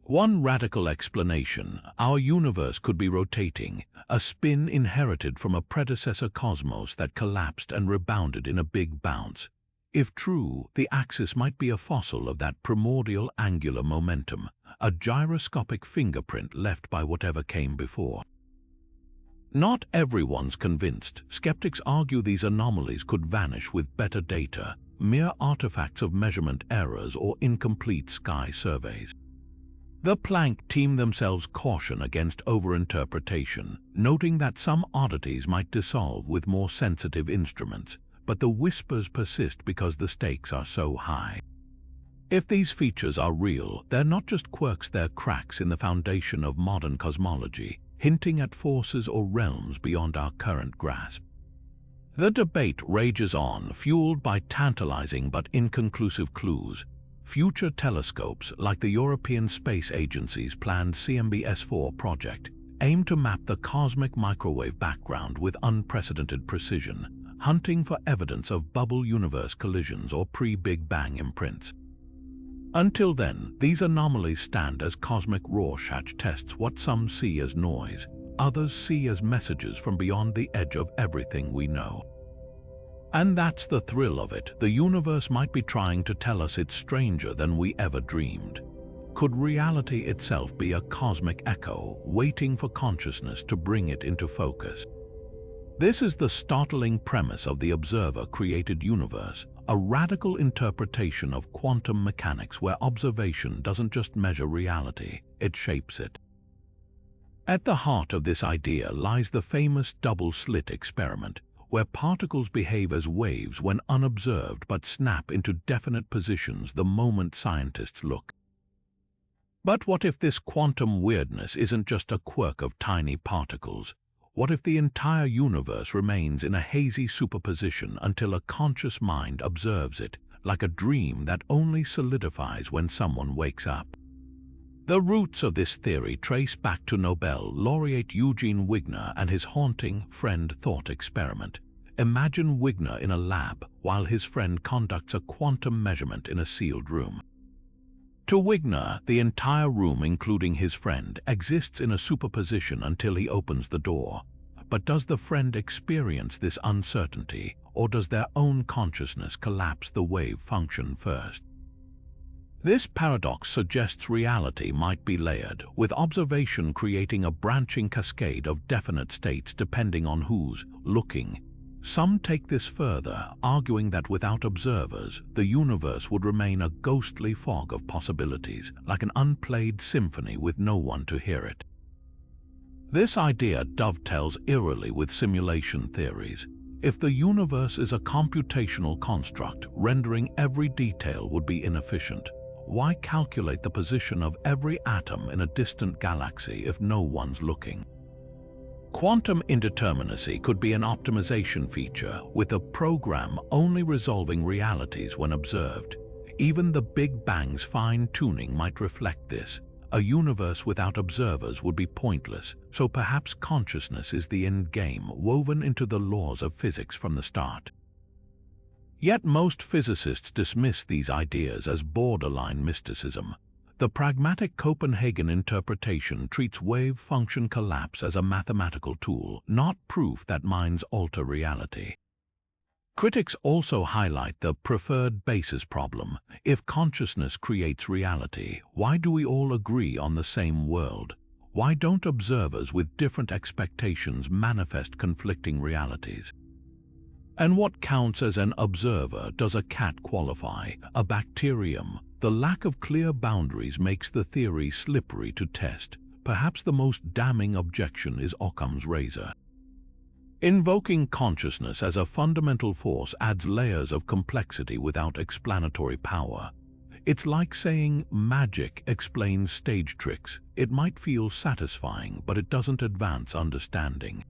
One radical explanation: our universe could be rotating, a spin inherited from a predecessor cosmos that collapsed and rebounded in a big bounce. If true, the axis might be a fossil of that primordial angular momentum, a gyroscopic fingerprint left by whatever came before. Not everyone's convinced. Skeptics argue these anomalies could vanish with better data, mere artifacts of measurement errors or incomplete sky surveys. The Planck team themselves caution against overinterpretation, noting that some oddities might dissolve with more sensitive instruments, but the whispers persist because the stakes are so high. If these features are real, they're not just quirks, they're cracks in the foundation of modern cosmology, hinting at forces or realms beyond our current grasp. The debate rages on, fueled by tantalizing but inconclusive clues. Future telescopes, like the European Space Agency's planned CMB-S4 project, aim to map the cosmic microwave background with unprecedented precision, hunting for evidence of bubble universe collisions or pre-Big Bang imprints. Until then, these anomalies stand as cosmic Rorschach tests. What some see as noise, others see as messages from beyond the edge of everything we know. And that's the thrill of it. The universe might be trying to tell us it's stranger than we ever dreamed. Could reality itself be a cosmic echo, waiting for consciousness to bring it into focus? This is the startling premise of the observer-created universe, a radical interpretation of quantum mechanics where observation doesn't just measure reality, it shapes it. At the heart of this idea lies the famous double-slit experiment, where particles behave as waves when unobserved but snap into definite positions the moment scientists look. But what if this quantum weirdness isn't just a quirk of tiny particles? What if the entire universe remains in a hazy superposition until a conscious mind observes it, like a dream that only solidifies when someone wakes up? The roots of this theory trace back to Nobel laureate Eugene Wigner and his haunting friend-thought experiment. Imagine Wigner in a lab while his friend conducts a quantum measurement in a sealed room. To Wigner, the entire room, including his friend, exists in a superposition until he opens the door. But does the friend experience this uncertainty, or does their own consciousness collapse the wave function first? This paradox suggests reality might be layered, with observation creating a branching cascade of definite states depending on who's looking. Some take this further, arguing that without observers, the universe would remain a ghostly fog of possibilities, like an unplayed symphony with no one to hear it. This idea dovetails eerily with simulation theories. If the universe is a computational construct, rendering every detail would be inefficient. Why calculate the position of every atom in a distant galaxy if no one's looking? Quantum indeterminacy could be an optimization feature, with a program only resolving realities when observed. Even the Big Bang's fine-tuning might reflect this. A universe without observers would be pointless, so perhaps consciousness is the end game, woven into the laws of physics from the start. Yet most physicists dismiss these ideas as borderline mysticism. The pragmatic Copenhagen interpretation treats wave-function collapse as a mathematical tool, not proof that minds alter reality. Critics also highlight the preferred basis problem. If consciousness creates reality, why do we all agree on the same world? Why don't observers with different expectations manifest conflicting realities? And what counts as an observer? Does a cat qualify? A bacterium? The lack of clear boundaries makes the theory slippery to test. Perhaps the most damning objection is Occam's razor. Invoking consciousness as a fundamental force adds layers of complexity without explanatory power. It's like saying magic explains stage tricks. It might feel satisfying, but it doesn't advance understanding.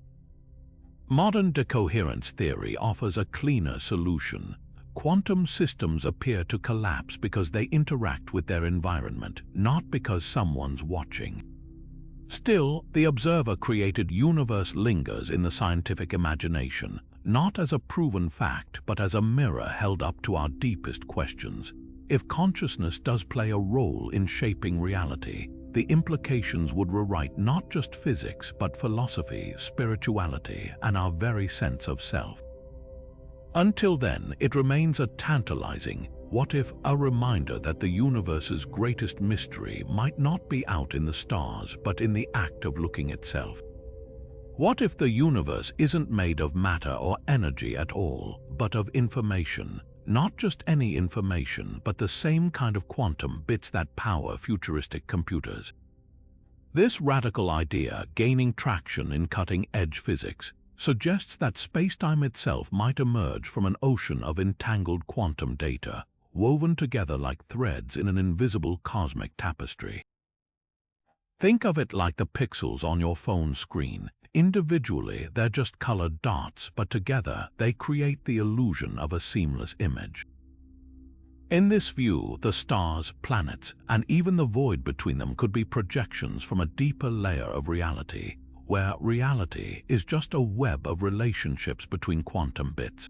Modern decoherence theory offers a cleaner solution. Quantum systems appear to collapse because they interact with their environment, not because someone's watching. Still, the observer-created universe lingers in the scientific imagination, not as a proven fact, but as a mirror held up to our deepest questions. If consciousness does play a role in shaping reality, the implications would rewrite not just physics, but philosophy, spirituality, and our very sense of self. Until then, it remains a tantalizing what if a reminder that the universe's greatest mystery might not be out in the stars, but in the act of looking itself. What if the universe isn't made of matter or energy at all, but of information? Not just any information, but the same kind of quantum bits that power futuristic computers. This radical idea, gaining traction in cutting-edge physics, suggests that spacetime itself might emerge from an ocean of entangled quantum data, woven together like threads in an invisible cosmic tapestry. Think of it like the pixels on your phone screen. Individually, they're just colored dots, but together they create the illusion of a seamless image. In this view, the stars, planets, and even the void between them could be projections from a deeper layer of reality, where reality is just a web of relationships between quantum bits.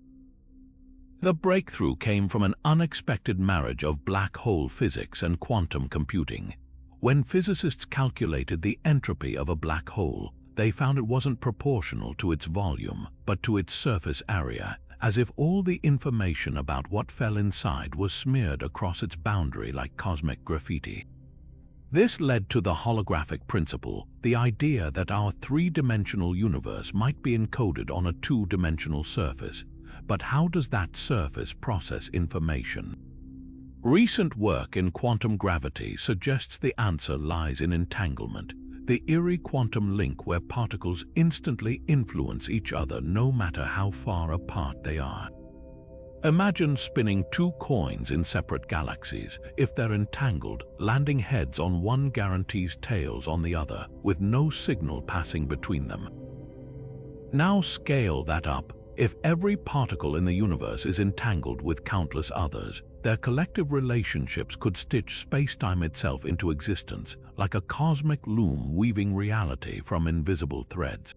The breakthrough came from an unexpected marriage of black hole physics and quantum computing. When physicists calculated the entropy of a black hole, they found it wasn't proportional to its volume, but to its surface area, as if all the information about what fell inside was smeared across its boundary like cosmic graffiti. This led to the holographic principle, the idea that our three-dimensional universe might be encoded on a two-dimensional surface. But how does that surface process information? Recent work in quantum gravity suggests the answer lies in entanglement, the eerie quantum link where particles instantly influence each other no matter how far apart they are. Imagine spinning two coins in separate galaxies. If they're entangled, landing heads on one guarantees tails on the other, with no signal passing between them. Now scale that up. If every particle in the universe is entangled with countless others, their collective relationships could stitch spacetime itself into existence, like a cosmic loom weaving reality from invisible threads.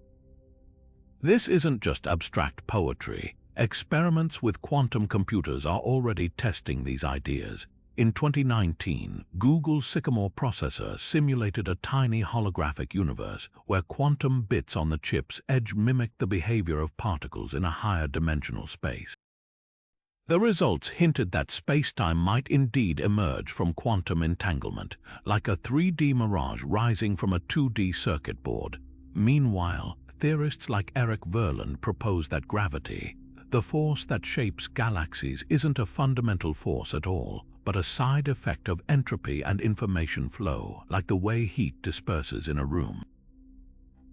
This isn't just abstract poetry. Experiments with quantum computers are already testing these ideas. In 2019, Google's Sycamore processor simulated a tiny holographic universe where quantum bits on the chip's edge mimicked the behavior of particles in a higher dimensional space. The results hinted that spacetime might indeed emerge from quantum entanglement, like a 3D mirage rising from a 2D circuit board. Meanwhile, theorists like Eric Verland propose that gravity, the force that shapes galaxies, isn't a fundamental force at all, but a side effect of entropy and information flow, like the way heat disperses in a room.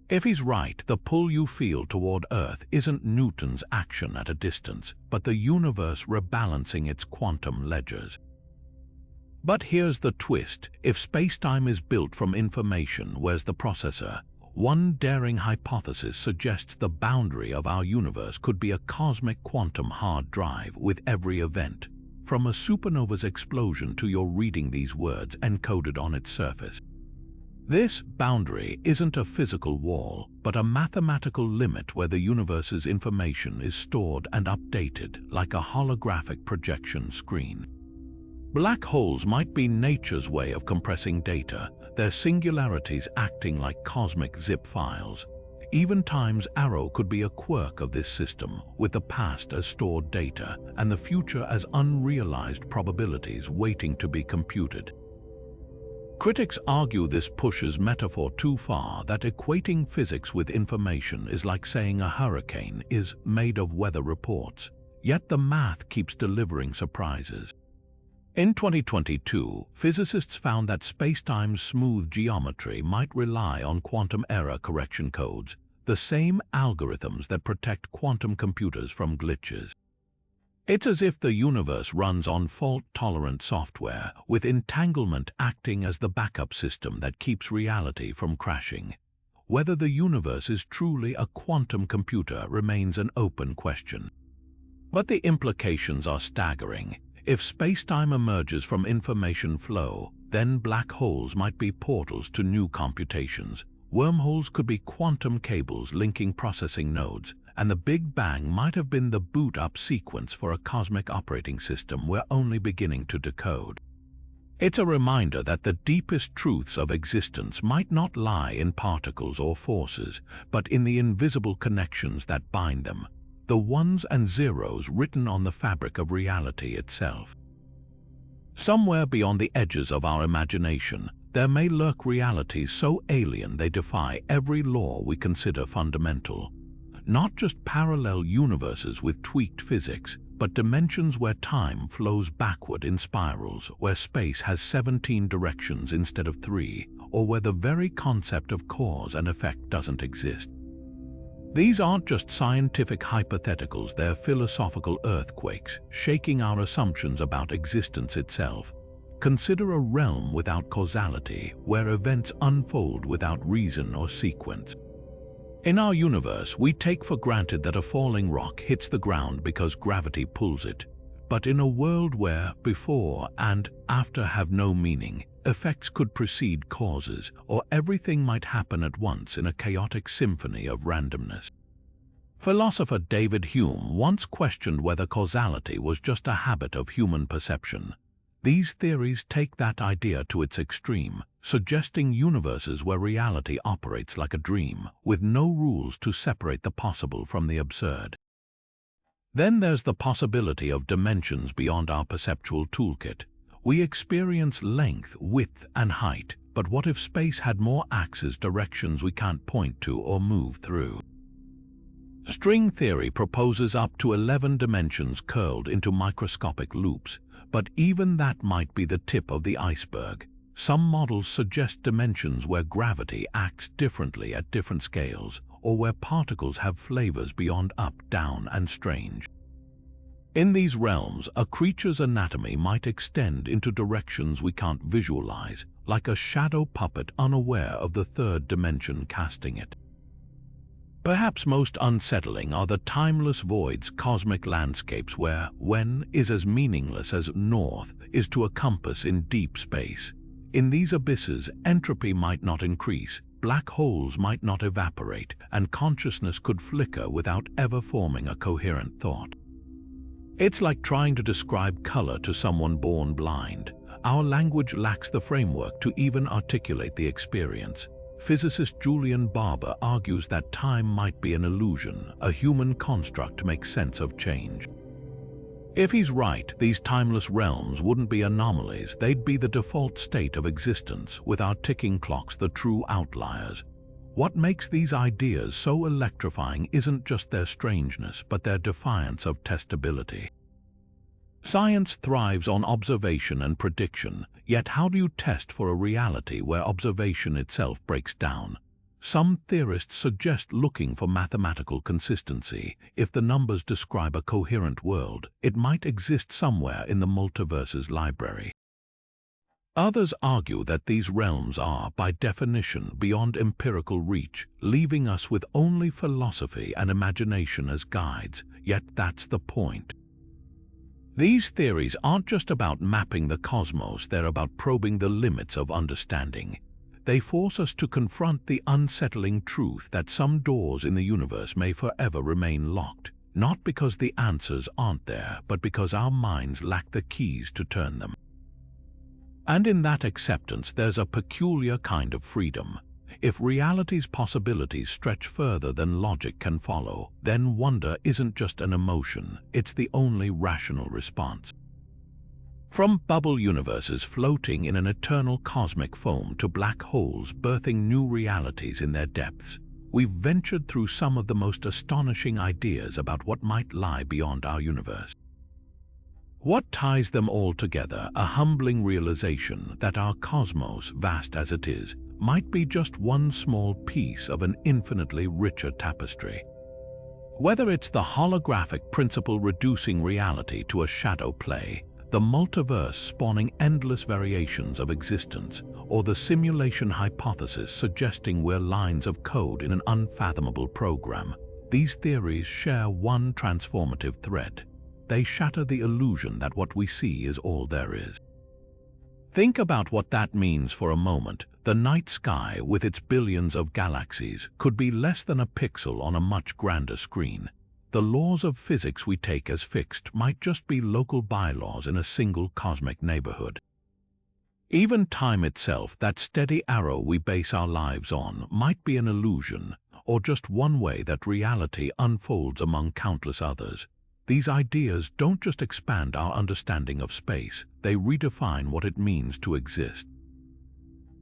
If he's right, the pull you feel toward Earth isn't Newton's action at a distance, but the universe rebalancing its quantum ledgers. But here's the twist: if space-time is built from information, where's the processor? One daring hypothesis suggests the boundary of our universe could be a cosmic quantum hard drive with every event, from a supernova's explosion to your reading these words encoded on its surface. This boundary isn't a physical wall, but a mathematical limit where the universe's information is stored and updated like a holographic projection screen. Black holes might be nature's way of compressing data, their singularities acting like cosmic zip files. Even time's arrow could be a quirk of this system, with the past as stored data and the future as unrealized probabilities waiting to be computed. Critics argue this pushes metaphor too far, that equating physics with information is like saying a hurricane is made of weather reports, yet the math keeps delivering surprises. In 2022, physicists found that spacetime's smooth geometry might rely on quantum error correction codes, the same algorithms that protect quantum computers from glitches. It's as if the universe runs on fault-tolerant software, with entanglement acting as the backup system that keeps reality from crashing. Whether the universe is truly a quantum computer remains an open question. But the implications are staggering. If spacetime emerges from information flow, then black holes might be portals to new computations. Wormholes could be quantum cables linking processing nodes, and the Big Bang might have been the boot-up sequence for a cosmic operating system we're only beginning to decode. It's a reminder that the deepest truths of existence might not lie in particles or forces, but in the invisible connections that bind them, the ones and zeros written on the fabric of reality itself. Somewhere beyond the edges of our imagination, there may lurk realities so alien they defy every law we consider fundamental. Not just parallel universes with tweaked physics, but dimensions where time flows backward in spirals, where space has 17 directions instead of 3, or where the very concept of cause and effect doesn't exist. These aren't just scientific hypotheticals, they're philosophical earthquakes, shaking our assumptions about existence itself. Consider a realm without causality, where events unfold without reason or sequence. In our universe, we take for granted that a falling rock hits the ground because gravity pulls it. But in a world where before and after have no meaning, effects could precede causes, or everything might happen at once in a chaotic symphony of randomness. Philosopher David Hume once questioned whether causality was just a habit of human perception. These theories take that idea to its extreme, suggesting universes where reality operates like a dream, with no rules to separate the possible from the absurd. Then there's the possibility of dimensions beyond our perceptual toolkit. We experience length, width, and height, but what if space had more axes, directions we can't point to or move through? String theory proposes up to 11 dimensions curled into microscopic loops, but even that might be the tip of the iceberg. Some models suggest dimensions where gravity acts differently at different scales, or where particles have flavors beyond up, down, and strange. In these realms, a creature's anatomy might extend into directions we can't visualize, like a shadow puppet unaware of the third dimension casting it. Perhaps most unsettling are the timeless voids, cosmic landscapes where when is as meaningless as north is to a compass in deep space. In these abysses, entropy might not increase, black holes might not evaporate, and consciousness could flicker without ever forming a coherent thought. It's like trying to describe color to someone born blind. Our language lacks the framework to even articulate the experience. Physicist Julian Barber argues that time might be an illusion, a human construct to make sense of change. If he's right, these timeless realms wouldn't be anomalies, they'd be the default state of existence, with our ticking clocks the true outliers. What makes these ideas so electrifying isn't just their strangeness, but their defiance of testability. Science thrives on observation and prediction, yet how do you test for a reality where observation itself breaks down? Some theorists suggest looking for mathematical consistency. If the numbers describe a coherent world, it might exist somewhere in the multiverse's library. Others argue that these realms are, by definition, beyond empirical reach, leaving us with only philosophy and imagination as guides, yet that's the point. These theories aren't just about mapping the cosmos, they're about probing the limits of understanding. They force us to confront the unsettling truth that some doors in the universe may forever remain locked, not because the answers aren't there, but because our minds lack the keys to turn them. And in that acceptance, there's a peculiar kind of freedom. If reality's possibilities stretch further than logic can follow, then wonder isn't just an emotion, it's the only rational response. From bubble universes floating in an eternal cosmic foam to black holes birthing new realities in their depths, we've ventured through some of the most astonishing ideas about what might lie beyond our universe. What ties them all together? A humbling realization that our cosmos, vast as it is, might be just one small piece of an infinitely richer tapestry. Whether it's the holographic principle reducing reality to a shadow play, the multiverse spawning endless variations of existence, or the simulation hypothesis suggesting we're lines of code in an unfathomable program, these theories share one transformative thread. They shatter the illusion that what we see is all there is. Think about what that means for a moment. The night sky, with its billions of galaxies, could be less than a pixel on a much grander screen. The laws of physics we take as fixed might just be local bylaws in a single cosmic neighborhood. Even time itself, that steady arrow we base our lives on, might be an illusion, or just one way that reality unfolds among countless others. These ideas don't just expand our understanding of space, they redefine what it means to exist.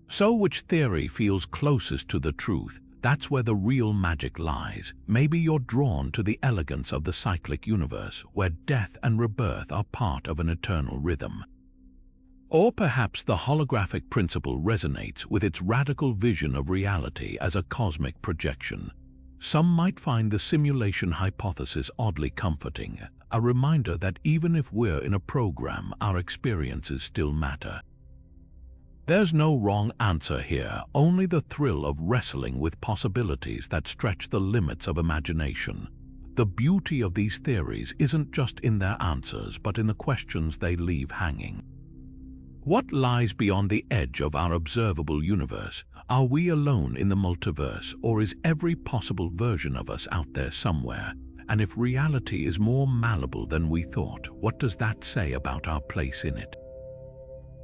So which theory feels closest to the truth? That's where the real magic lies. Maybe you're drawn to the elegance of the cyclic universe, where death and rebirth are part of an eternal rhythm. Or perhaps the holographic principle resonates with its radical vision of reality as a cosmic projection. Some might find the simulation hypothesis oddly comforting, a reminder that even if we're in a program, our experiences still matter. There's no wrong answer here, only the thrill of wrestling with possibilities that stretch the limits of imagination. The beauty of these theories isn't just in their answers, but in the questions they leave hanging. What lies beyond the edge of our observable universe? Are we alone in the multiverse, or is every possible version of us out there somewhere? And if reality is more malleable than we thought, what does that say about our place in it?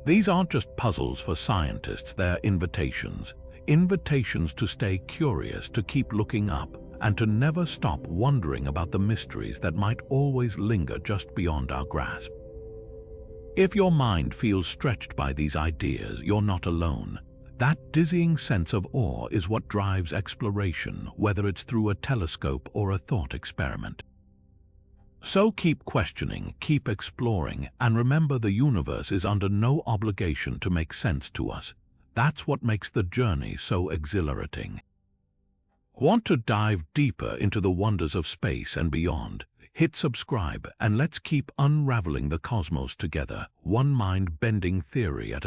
These aren't just puzzles for scientists, they're invitations. Invitations to stay curious, to keep looking up, and to never stop wondering about the mysteries that might always linger just beyond our grasp. If your mind feels stretched by these ideas, you're not alone. That dizzying sense of awe is what drives exploration, whether it's through a telescope or a thought experiment. So keep questioning, keep exploring, and remember the universe is under no obligation to make sense to us. That's what makes the journey so exhilarating. Want to dive deeper into the wonders of space and beyond? Hit subscribe and let's keep unraveling the cosmos together, one mind-bending theory at a